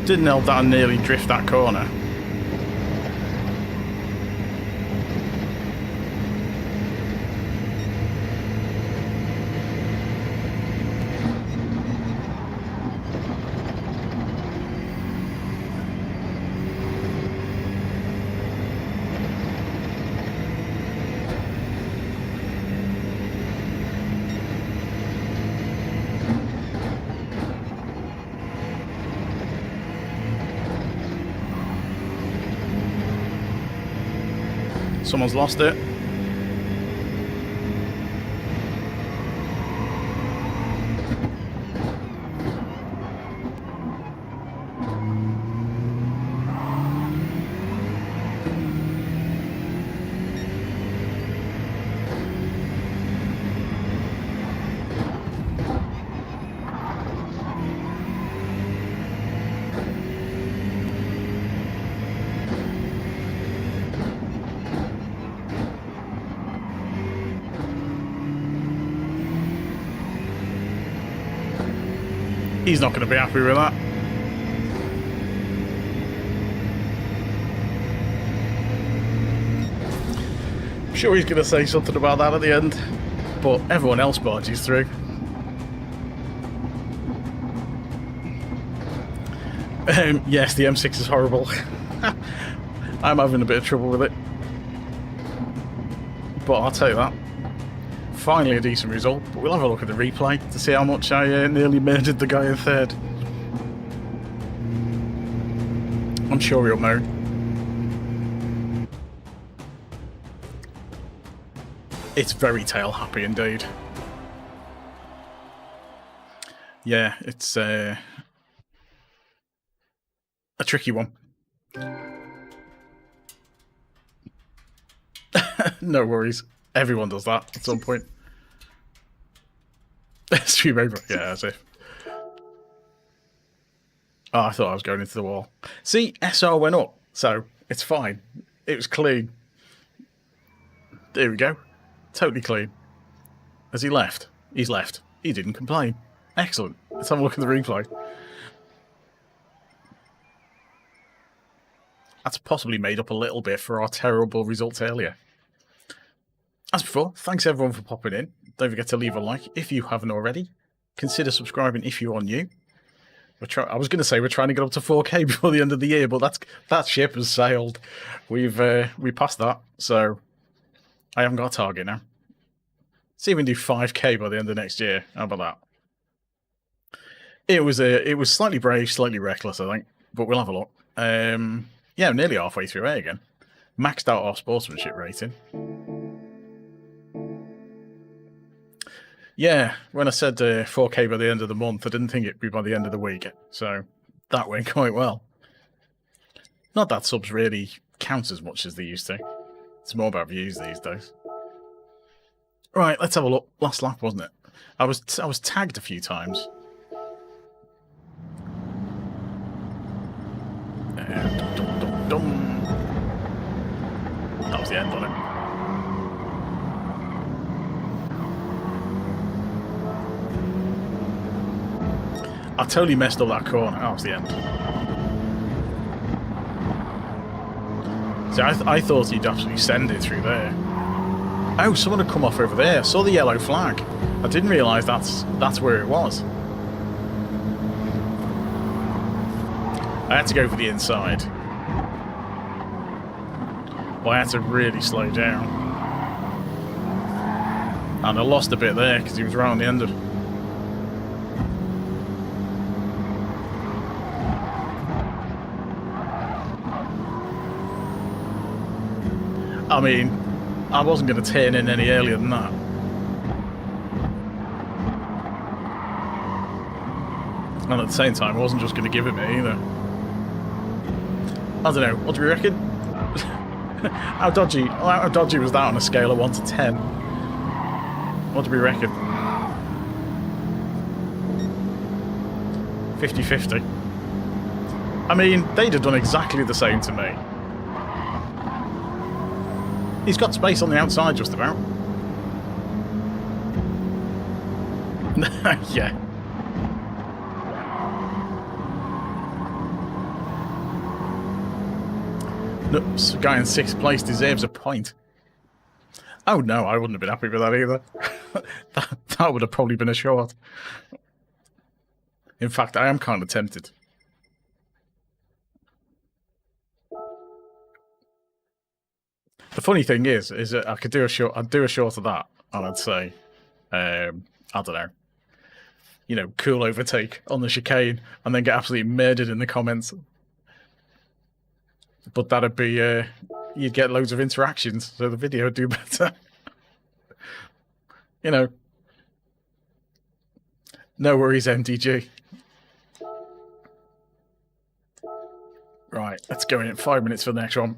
Didn't help that I nearly drift that corner. Someone's lost it. He's not going to be happy with that. I'm sure he's going to say something about that at the end, but everyone else barges through. Yes, the M6 is horrible. I'm having a bit of trouble with it. But I'll tell you that. Finally a decent result, but we'll have a look at the replay to see how much I nearly murdered the guy in third. I'm sure he'll moan. It's very tail happy indeed. Yeah, it's a tricky one. No worries. Everyone does that at some point. Stream over. Yeah, as if. Oh, I thought I was going into the wall. See, SR went up, so it's fine. It was clean. There we go. Totally clean. Has he left? He's left. He didn't complain. Excellent. Let's have a look at the replay. That's possibly made up a little bit for our terrible results earlier. As before, thanks everyone for popping in. Don't forget to leave a like if you haven't already. Consider subscribing if you are new. I was going to say we're trying to get up to 4K before the end of the year, but that ship has sailed. We passed that, so I haven't got a target now. See if we can do 5K by the end of next year. How about that? It was slightly brave, slightly reckless, I think, but we'll have a look. Yeah, nearly halfway through A again. Maxed out our sportsmanship rating. Yeah, when I said 4K by the end of the month, I didn't think it'd be by the end of the week. So that went quite well. Not that subs really count as much as they used to. It's more about views these days. Right, let's have a look. Last lap, wasn't it? I was tagged a few times. That was the end on it. I totally messed up that corner. That was the end. See, I thought he'd absolutely send it through there. Oh, someone had come off over there. I saw the yellow flag. I didn't realise that's where it was. I had to go for the inside. But I had to really slow down. And I lost a bit there because he was right on the end of it. I mean, I wasn't going to turn in any earlier than that. And at the same time, I wasn't just going to give it me either. I don't know, what do we reckon? How dodgy was that on a scale of 1 to 10? What do we reckon? 50-50. I mean, they'd have done exactly the same to me. He's got space on the outside just about. Yeah. No, the guy in 6th place deserves a point. Oh no, I wouldn't have been happy with that either. that would have probably been a short. In fact, I am kind of tempted. The funny thing is that I could do a short. I'd do a short of that, and I'd say, I don't know, you know, cool overtake on the chicane, and then get absolutely murdered in the comments. But that'd be, you'd get loads of interactions, so the video would do better. You know. No worries, MDG. Right, let's go in 5 minutes for the next one.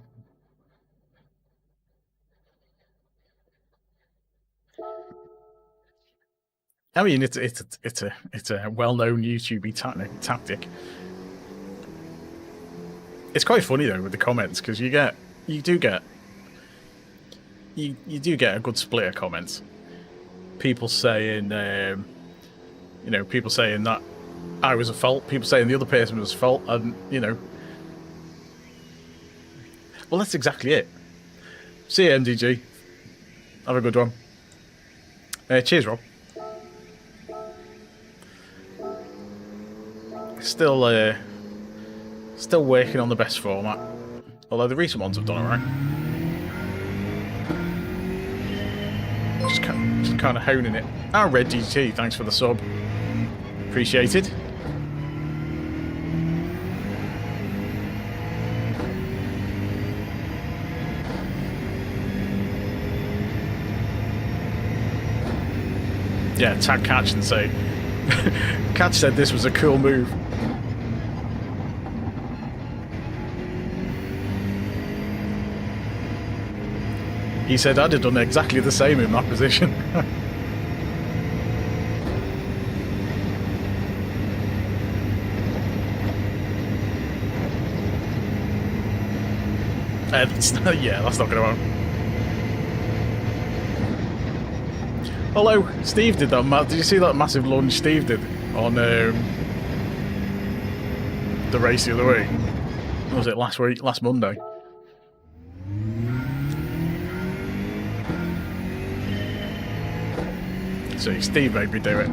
I mean, it's a well-known YouTube tactic. It's quite funny though with the comments because you do get a good split of comments. People saying, you know, people saying that I was at fault. People saying the other person was at fault, and you know, well, that's exactly it. See you, MDG. Have a good one. Cheers, Rob. Still working on the best format. Although the recent ones have done alright. Just kind of honing it. Ah, Red DT, thanks for the sub. Appreciated. Yeah, tag Catch and say. Catch said this was a cool move. He said I'd have done exactly the same in my position. Yeah, that's not going to happen. Although Steve did that. Did you see that massive lunge Steve did on the race the other week? Or was it last week? Last Monday? See, Steve made me do it.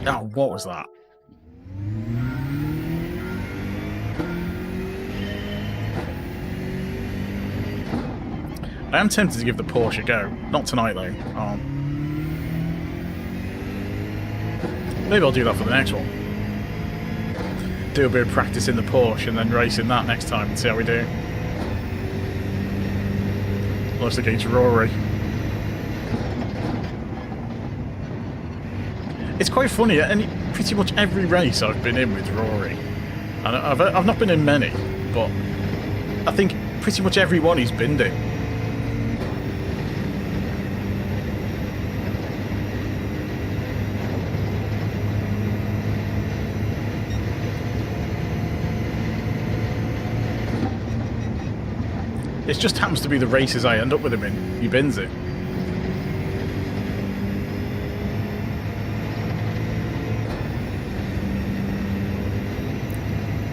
Oh, what was that? I am tempted to give the Porsche a go. Not tonight, though. Maybe I'll do that for the next one. Do a bit of practice in the Porsche and then race in that next time and see how we do. Lost against Rory. It's quite funny. Pretty much every race I've been in with Rory, and I've not been in many, but I think pretty much every one he's been in. It just happens to be the races I end up with him in. He bins it.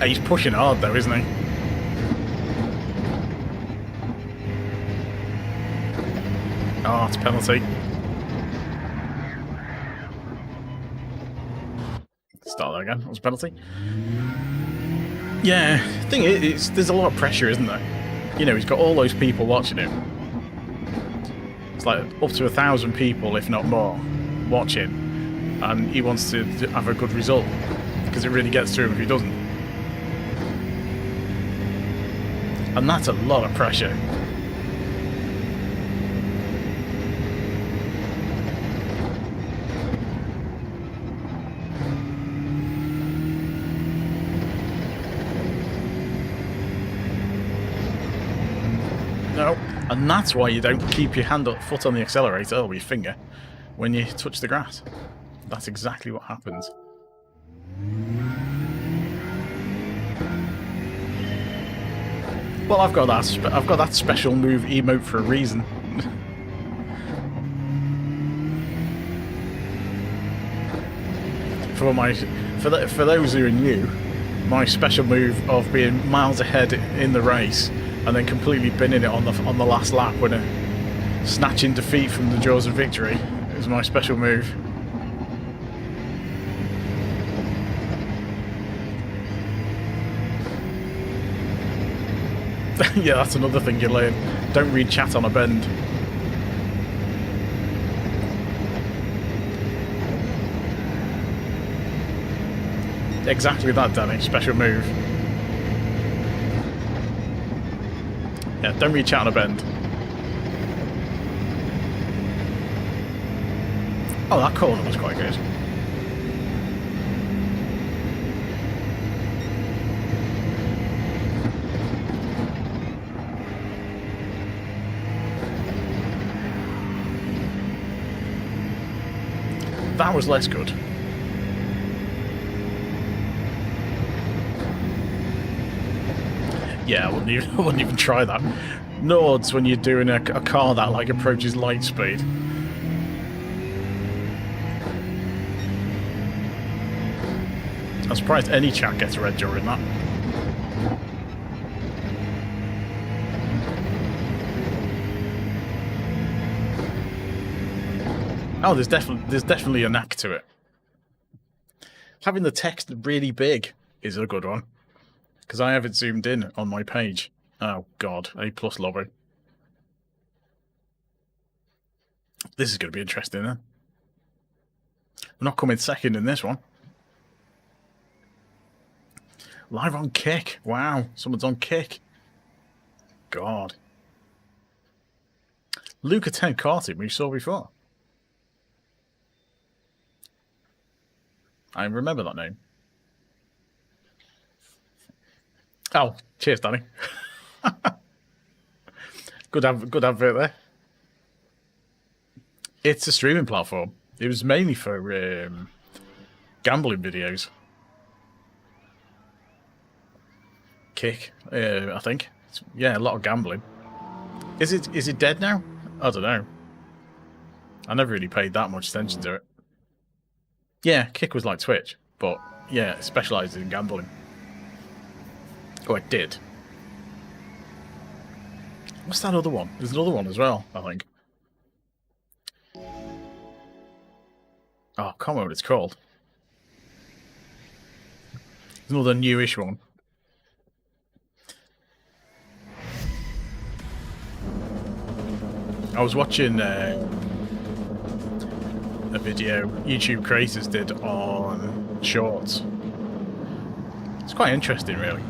He's pushing hard though, isn't he? Oh, it's a penalty. Start that again. That was a penalty. Yeah, the thing is, there's a lot of pressure, isn't there? You know, he's got all those people watching him. It's like up to 1,000 people, if not more, watching. And he wants to have a good result. Because it really gets to him if he doesn't. And that's a lot of pressure. No, and that's why you don't keep your foot on the accelerator or your finger when you touch the grass. That's exactly what happens. Well, I've got that special move emote for a reason. For those who are new, my special move of being miles ahead in the race and then completely binning it on the last lap when snatching defeat from the jaws of victory is my special move. Yeah, that's another thing you learn. Don't read chat on a bend. Exactly that, Danny. Special move. Yeah, don't read chat on a bend. Oh, that corner was quite good. That was less good. Yeah, I wouldn't even try that. No odds when you're doing a car that like approaches light speed. I'm surprised any chat gets red during that. Oh, there's definitely a knack to it. Having the text really big is a good one, because I have it zoomed in on my page. Oh god, A+ lobby. This is going to be interesting then. We're not coming second in this one. Live on Kick. Wow, someone's on Kick. God. Luca 10 Karting we saw before. I remember that name. Oh, cheers, Danny. Good advert there. It's a streaming platform. It was mainly for gambling videos. Kick, I think. Yeah, a lot of gambling. Is it dead now? I don't know. I never really paid that much attention to it. Yeah, Kick was like Twitch, but yeah, it specializes in gambling. Oh, it did. What's that other one? There's another one as well, I think. Oh, I can't remember what it's called. There's another newish one. I was watching a video YouTube creators did on shorts. It's quite interesting, really.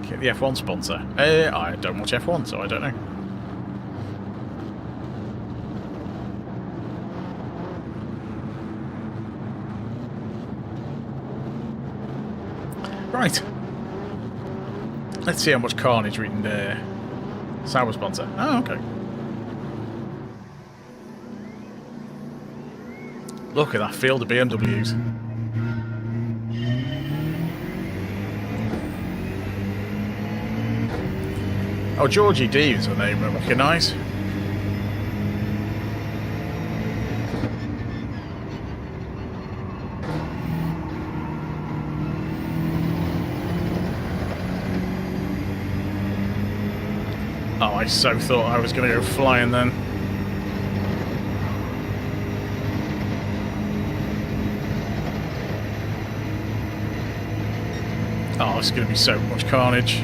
Get the F1 sponsor. I don't watch F1, so I don't know. Right. Let's see how much carnage we can Sauer sponsor. Oh, okay. Look at that field of BMWs. Oh, Georgie D is a name I recognise. Oh, I so thought I was going to go flying then. Oh, it's going to be so much carnage.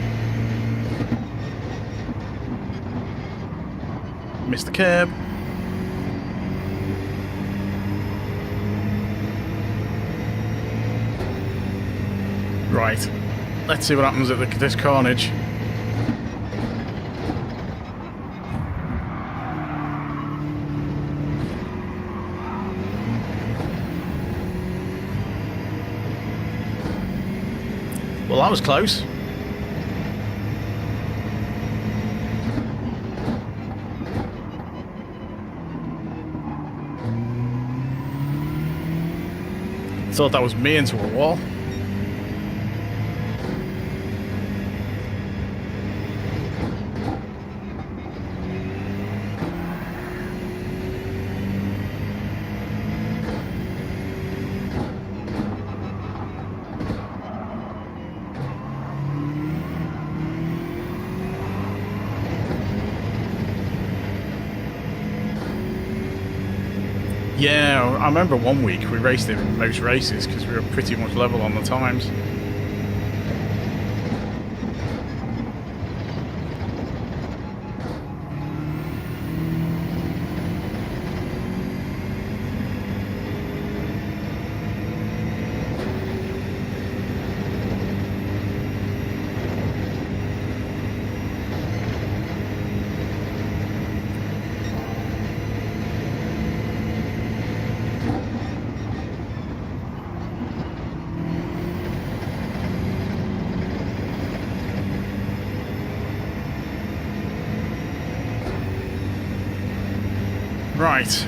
Missed the curb. Right. Let's see what happens at this carnage. Well, that was close. Thought that was me into a wall. Yeah, I remember one week we raced in most races because we were pretty much level on the times. Right.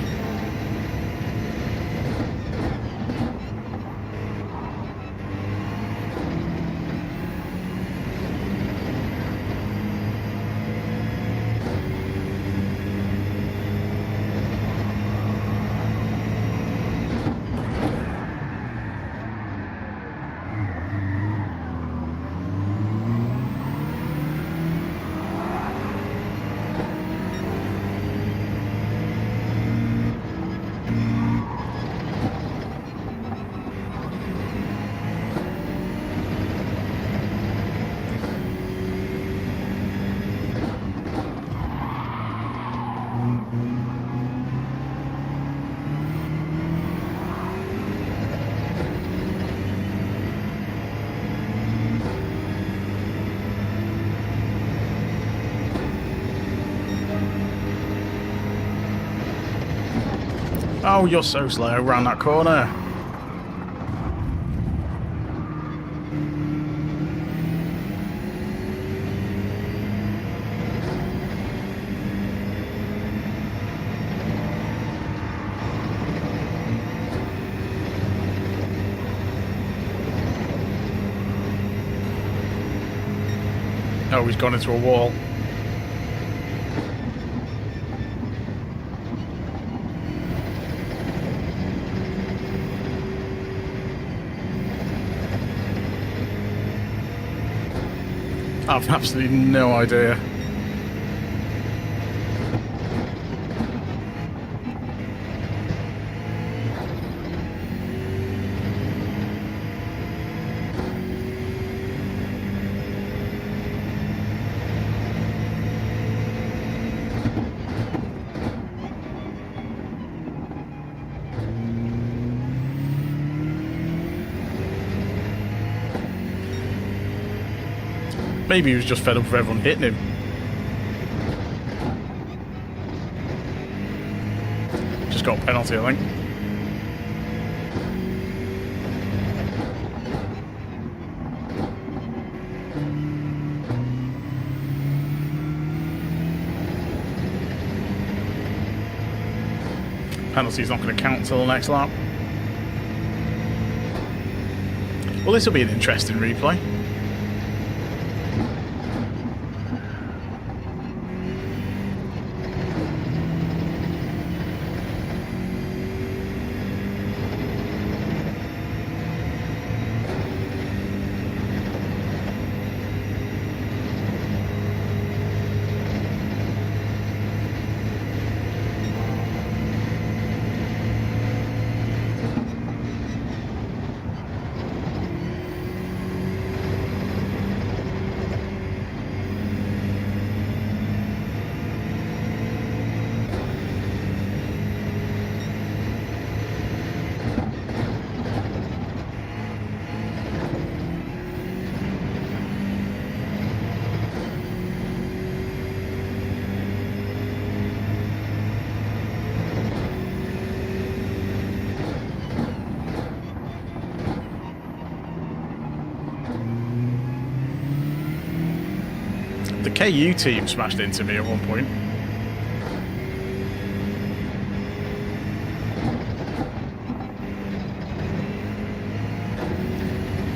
Oh, you're so slow around that corner. Oh, he's gone into a wall. I've absolutely no idea. Maybe he was just fed up with everyone hitting him. Just got a penalty, I think. Penalty's not going to count until the next lap. Well, this will be an interesting replay. The KU team smashed into me at one point.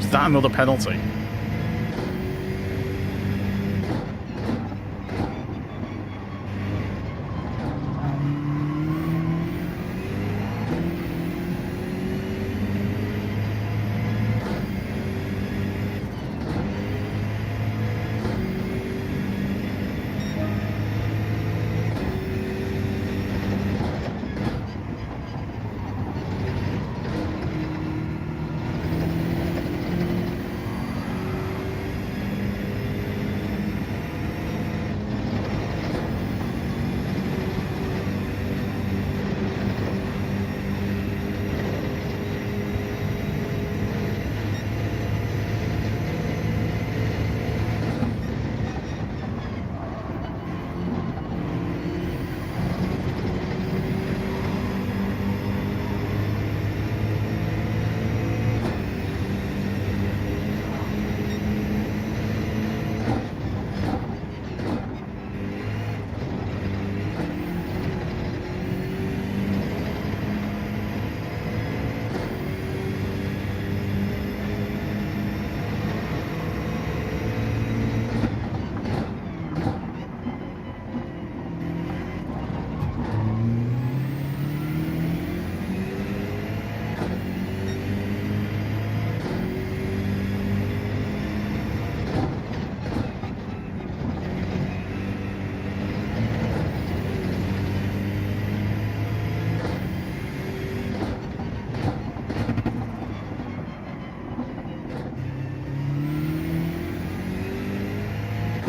Is that another penalty?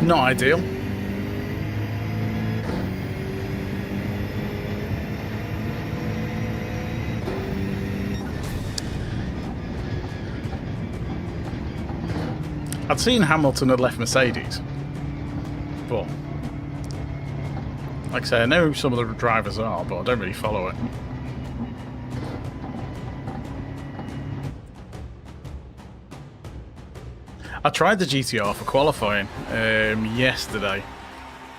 Not ideal. I'd seen Hamilton had left Mercedes, but like I say, I know who some of the drivers are, but I don't really follow it. I tried the GTR for qualifying yesterday,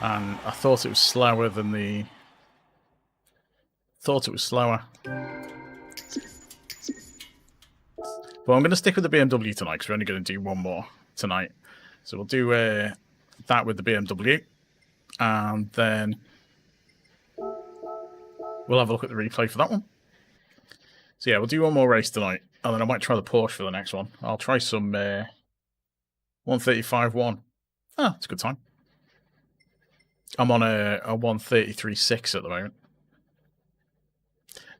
and I thought it was slower than the... Thought it was slower. But I'm going to stick with the BMW tonight, because we're only going to do one more tonight. So we'll do that with the BMW, and then we'll have a look at the replay for that one. So yeah, we'll do one more race tonight, and then I might try the Porsche for the next one. I'll try some 135.1. Ah, it's a good time. I'm on a 133.6 at the moment.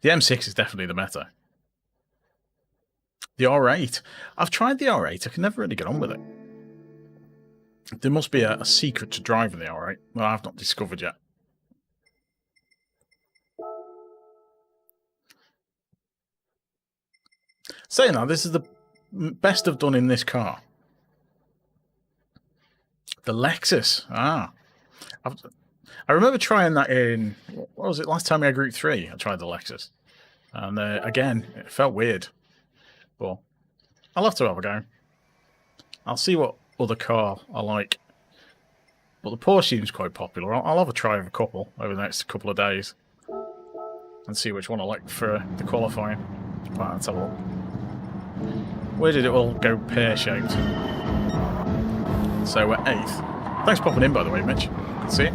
The M6 is definitely the meta. The R8. I've tried the R8. I can never really get on with it. There must be a secret to driving the R8 that I've not discovered yet. Saying that, this is the best I've done in this car. The Lexus. Ah. I remember trying that in... What was it? Last time I had Gr.3, I tried the Lexus. And again, it felt weird. But I'll have to have a go. I'll see what other car I like. But the Porsche seems quite popular. I'll have a try of a couple over the next couple of days. And see which one I like for the qualifying. Right, let's have a look. Where did it all go pear-shaped? So we're 8th. Thanks for popping in, by the way, Mitch. Good to see you.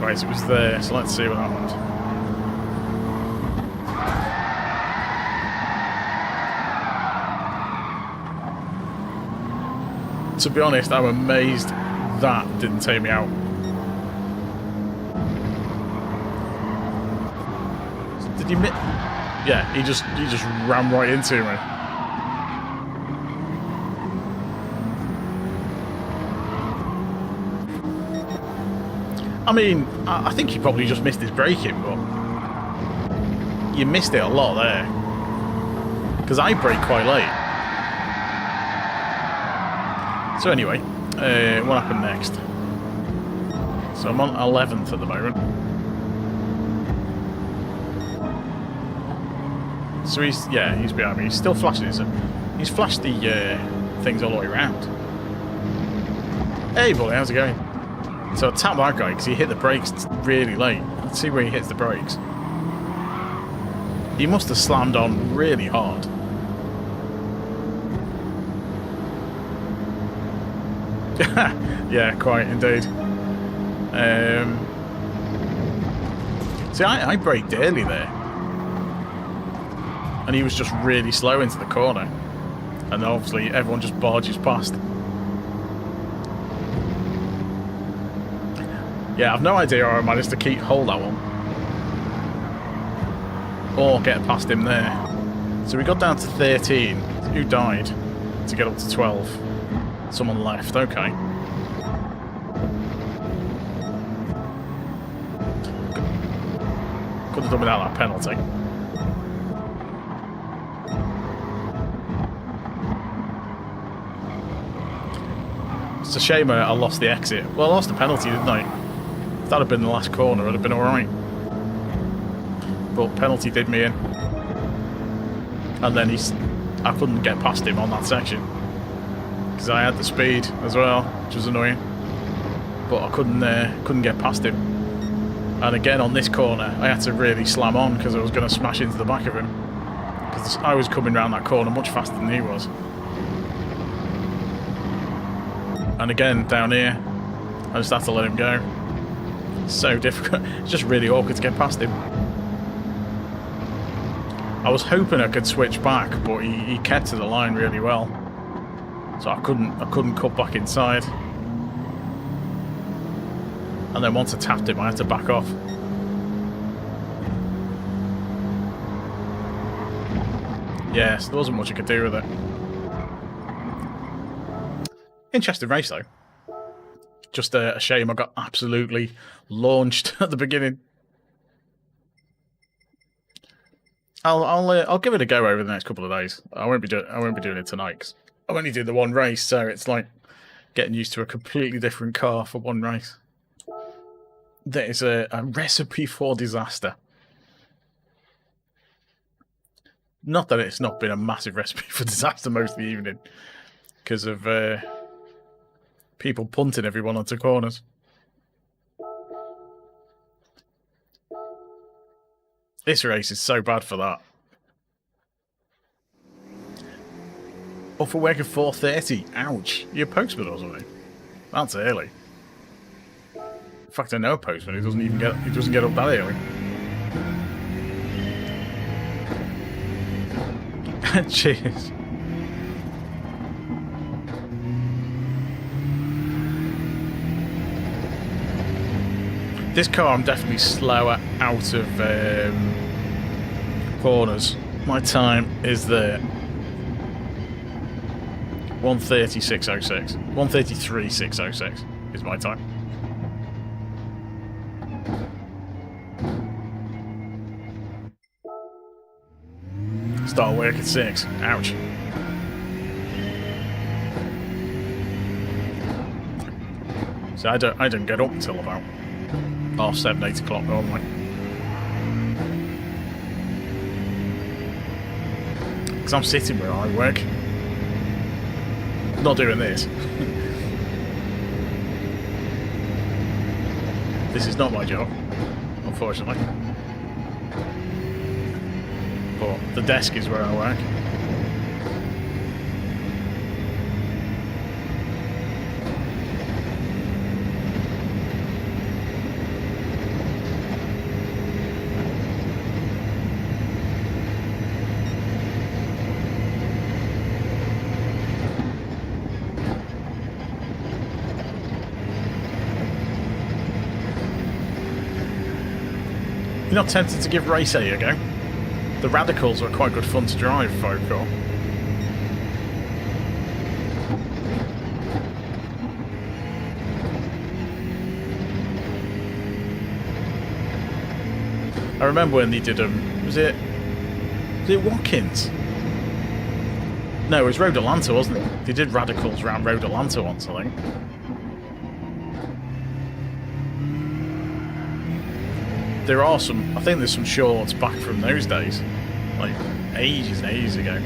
Right, it was there, so let's see what happened. To be honest, I'm amazed that didn't take me out. Did he miss? Yeah, he just ran right into me. I mean, I think he probably just missed his braking, but you missed it a lot there. Because I brake quite late. So anyway, what happened next? So I'm on 11th at the moment. So he's behind me. He's still flashing his... He's flashed the things all the way around. Hey buddy, how's it going? So I tapped that guy because he hit the brakes really late. Let's see where he hits the brakes. He must have slammed on really hard. Yeah, quite indeed. See, I braked early there. And he was just really slow into the corner. And obviously everyone just barges past. Yeah, I've no idea how I managed to hold that one. Or get past him there. So we got down to 13. Who died? To get up to 12. Someone left, okay. Could have done without that penalty. It's a shame I lost the exit. Well, I lost the penalty, didn't I? If that had been the last corner, it would have been alright. But penalty did me in. And then I couldn't get past him on that section. Because I had the speed as well, which was annoying. But I couldn't get past him. And again on this corner, I had to really slam on because I was going to smash into the back of him. Because I was coming around that corner much faster than he was. And again, down here, I just had to let him go. It's so difficult. It's just really awkward to get past him. I was hoping I could switch back, but he kept to the line really well. So I couldn't cut back inside. And then once I tapped him, I had to back off. Yes, there wasn't much I could do with it. Interesting race though. Just a shame I got absolutely launched at the beginning. I'll give it a go over the next couple of days. I won't be doing it tonight because I've only did the one race, so it's like getting used to a completely different car for one race. That is a recipe for disaster. Not that it's not been a massive recipe for disaster most of the evening, because of people punting everyone onto corners. This race is so bad for that. Off for work at 4:30. Ouch. You're a postman or something? That's early. In fact, I know a postman who doesn't get up that early. Cheers. This car, I'm definitely slower out of corners. My time is there. 1:36.06. 1:33.606 is my time. Start work at 6. Ouch. So I don't get up until about 7, 8 o'clock normally. Because I'm sitting where I work. Not doing this. This is not my job, unfortunately. But the desk is where I work. You're not tempted to give Race A go? The Radicals are quite good fun to drive, if I recall. I remember when they did was it Watkins? No, it was Road Atlanta, wasn't it? They did Radicals around Road Atlanta once, I think. There are some, I think there's some shorts back from those days, like ages and ages ago.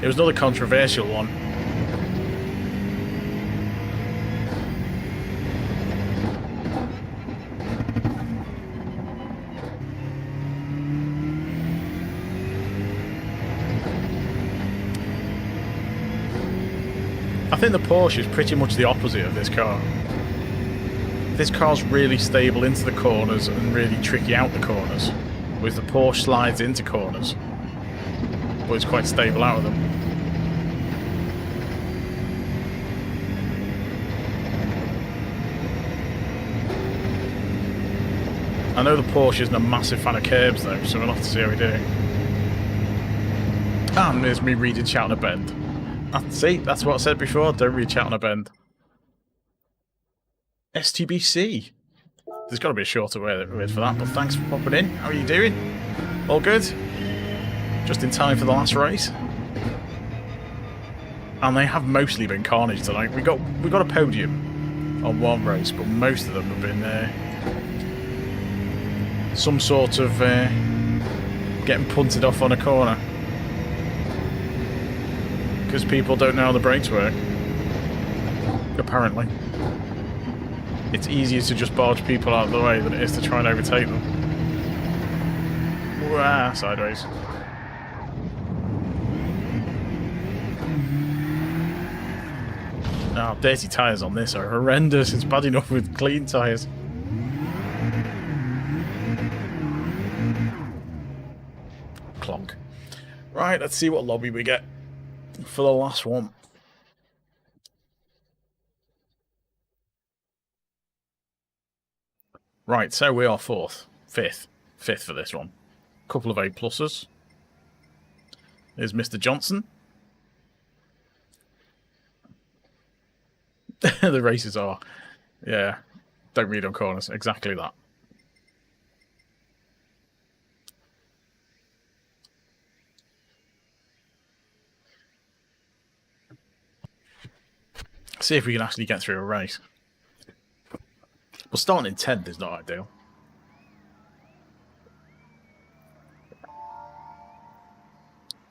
It was another controversial one. I think the Porsche is pretty much the opposite of this car. This car's really stable into the corners and really tricky out the corners, whereas the Porsche slides into corners, but it's quite stable out of them. I know the Porsche isn't a massive fan of curbs though, so we'll have to see how we do. And there's me reading Chat on a Bend. See, that's what I said before, don't read Chat on a Bend. STBC. There's got to be a shorter word for that, but thanks for popping in. How are you doing? All good? Just in time for the last race. And they have mostly been carnage tonight. We got a podium on one race, but most of them have been some sort of getting punted off on a corner because people don't know how the brakes work. Apparently. It's easier to just barge people out of the way than it is to try and overtake them. Wah, sideways. Oh, dirty tyres on this are horrendous. It's bad enough with clean tyres. Clonk. Right, let's see what lobby we get for the last one. Right, so we are fifth for this one. Couple of A pluses. There's Mr. Johnson. The races are, yeah, don't read on corners. Exactly that. See if we can actually get through a race. Well, starting in 10th is not ideal.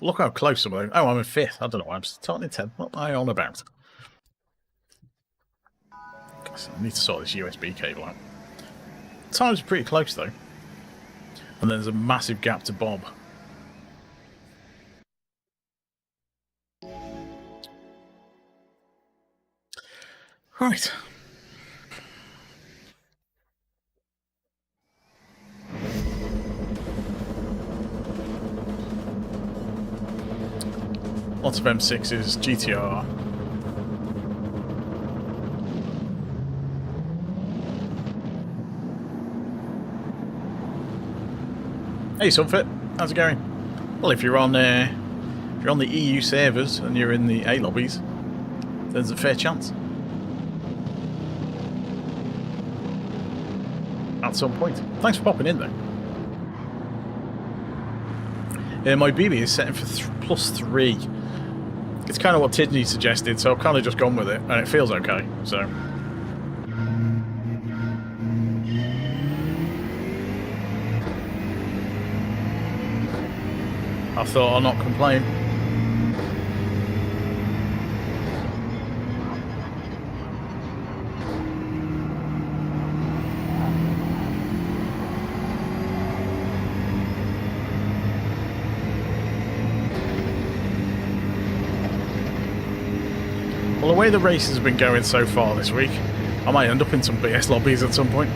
Look how close some of those. Oh, I'm in 5th. I don't know why I'm starting in 10th. What am I on about? I need to sort this USB cable out. Time's pretty close though. And there's a massive gap to Bob. Right. Lots of M6s, GTR. Hey Sunfit, how's it going? Well, if you're on the EU servers and you're in the A lobbies, there's a fair chance. At some point. Thanks for popping in though. My BB is setting for +3. It's kind of what Tidney suggested, so I've kind of just gone with it, and it feels okay, so. I thought I'll not complain. Well, the way the races have been going so far this week, I might end up in some BS lobbies at some point.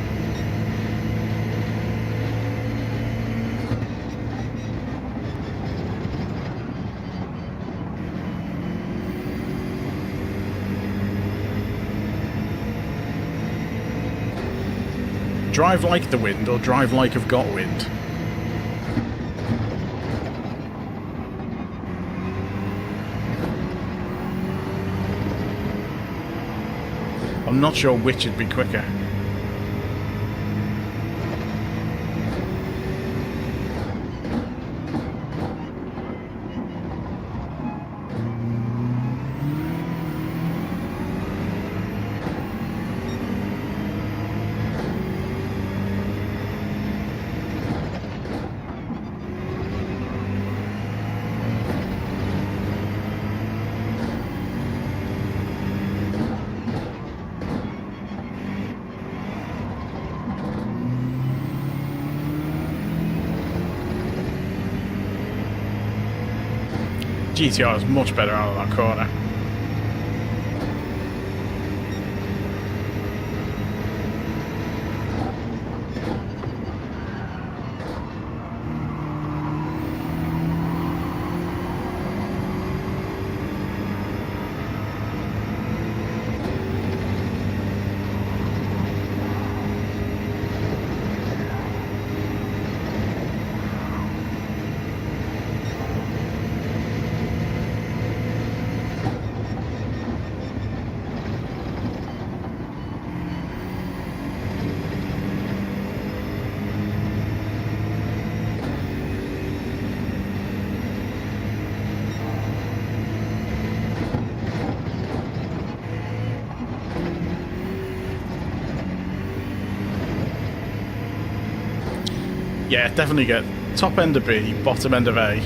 Drive like the wind, or drive like I've got wind. I'm not sure which would be quicker. GTR is much better out of that corner. Yeah, definitely get top end of B, bottom end of A.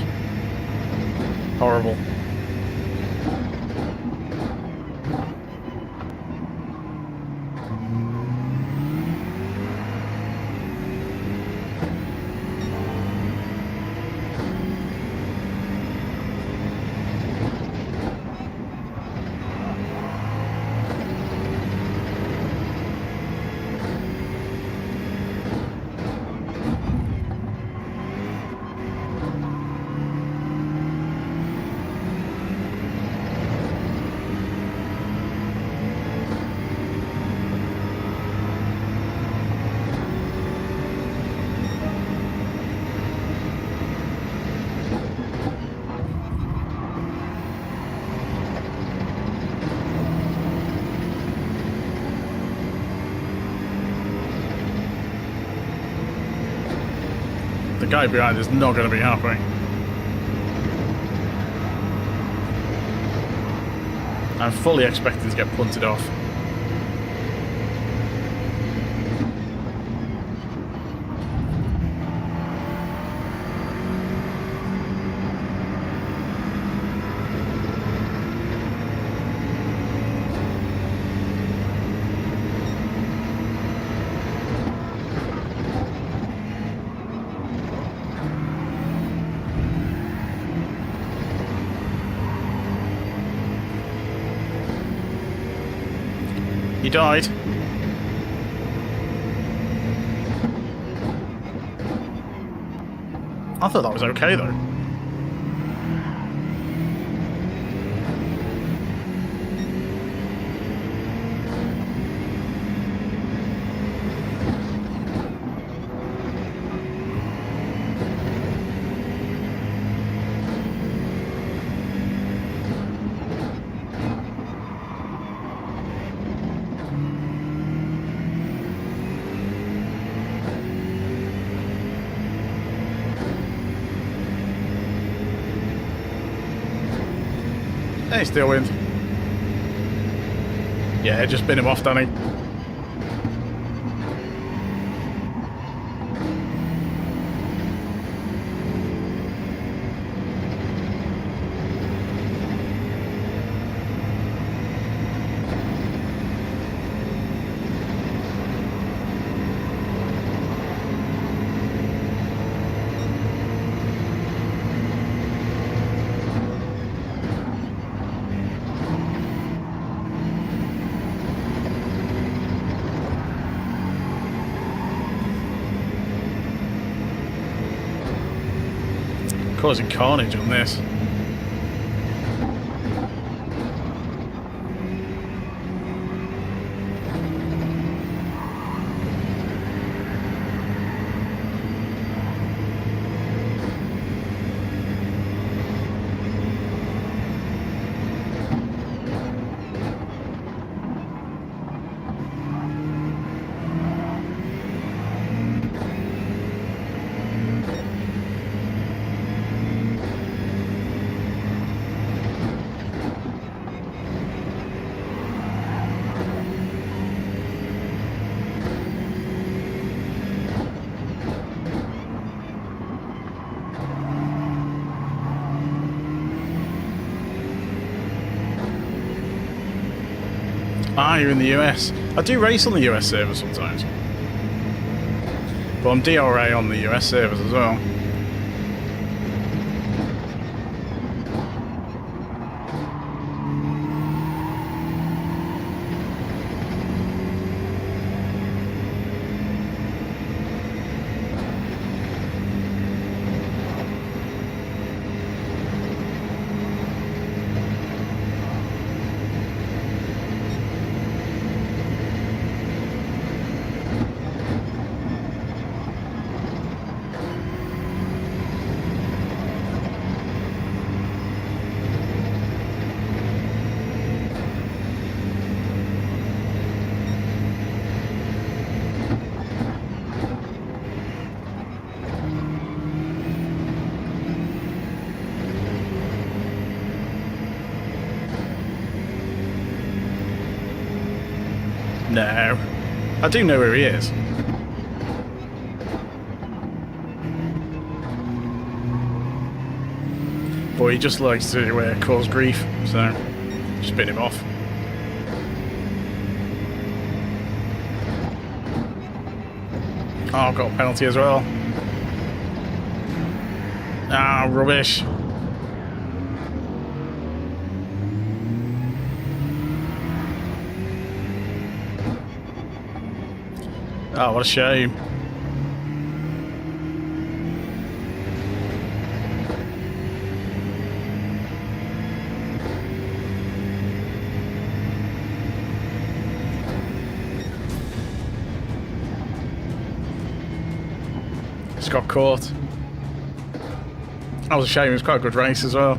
Horrible. The guy behind is not going to be happy. I'm fully expecting to get punted off. He died. I thought that was okay, though. Hey, still wind. Yeah, just bin him off, Danny. Causing carnage on this. Ah, you're in the US. I do race on the US servers sometimes. But I'm DRA on the US servers as well. No. I do know where he is. But he just likes to cause grief, so just bin him off. Oh, I've got a penalty as well. Ah, rubbish. Oh, what a shame. Just got caught. That was a shame. It was quite a good race as well.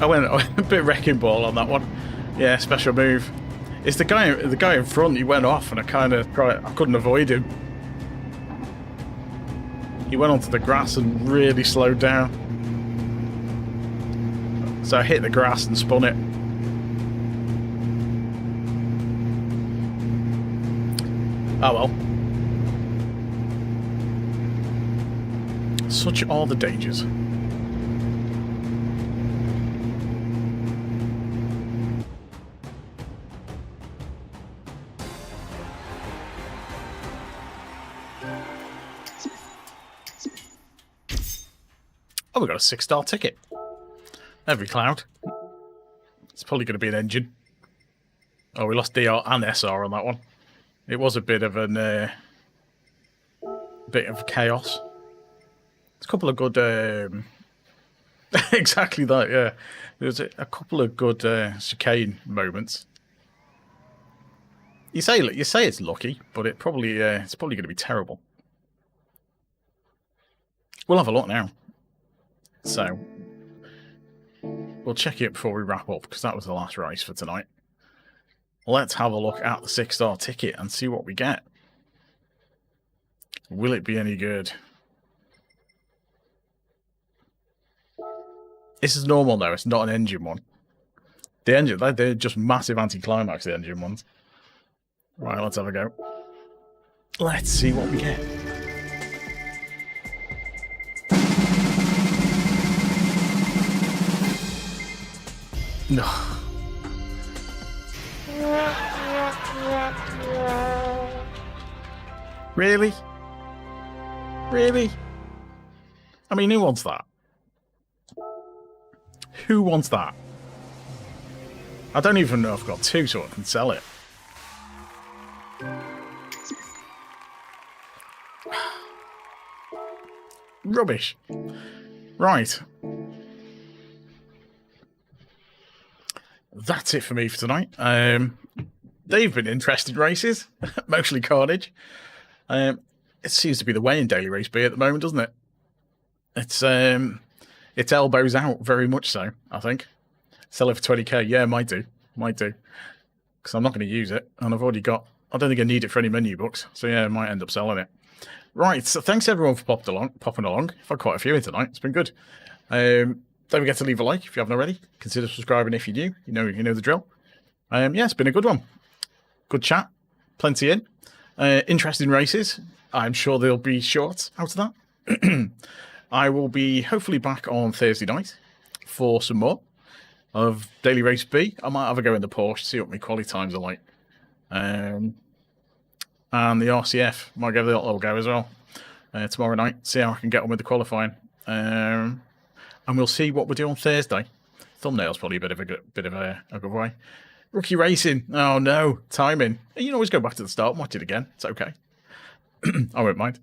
I went a bit wrecking ball on that one. Yeah, special move. It's the guy in front. He went off, and I couldn't avoid him. He went onto the grass and really slowed down. So I hit the grass and spun it. Oh well. Such are the dangers. Oh, we got a 6-star ticket. Every cloud. It's probably going to be an engine. Oh, we lost DR and SR on that one. It was a bit of an bit of chaos. It's a couple of good exactly that, yeah. There's a couple of good chicane moments. You say it's lucky, but it's probably going to be terrible. We'll have a look now. So we'll check it before we wrap up, because that was the last race for tonight. Let's have a look at the 6-star ticket and see what we get. Will it be any good? This is normal though, it's not an engine one. The engine, they're just massive anticlimax, the engine ones. Right, let's have a go. Let's see what we get. No. Really? Really? I mean, who wants that? Who wants that? I don't even know if I've got two so I can sell it. Rubbish. Right. That's it for me for tonight. They've been interesting races, mostly carnage. It seems to be the way in Daily Race B at the moment, doesn't it? It's elbows out, very much so, I think. Sell it for 20k. Yeah, might do. Because I'm not going to use it, and I've already got... I don't think I need it for any menu books, so yeah, I might end up selling it. Right, so thanks everyone for popping along. I've had quite a few in tonight. It's been good. Don't forget to leave a like if you haven't already. Consider subscribing if you do. You know the drill. Yeah, it's been a good one. Good chat. Plenty in. Interesting races. I'm sure there'll be shorts out of that. I will be hopefully back on Thursday night for some more of Daily Race B. I might have a go in the Porsche, see what my quality times are like. And the RCF might give it a little go as well tomorrow night. See how I can get on with the qualifying. And we'll see what we do on Thursday. Thumbnail's probably a bit of a good way. Rookie racing. Oh no, timing. You can always go back to the start and watch it again. It's okay. I won't mind.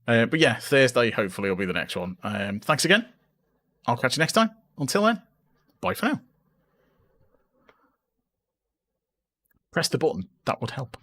But yeah, Thursday hopefully will be the next one. Thanks again. I'll catch you next time. Until then, bye for now. Press the button. That would help.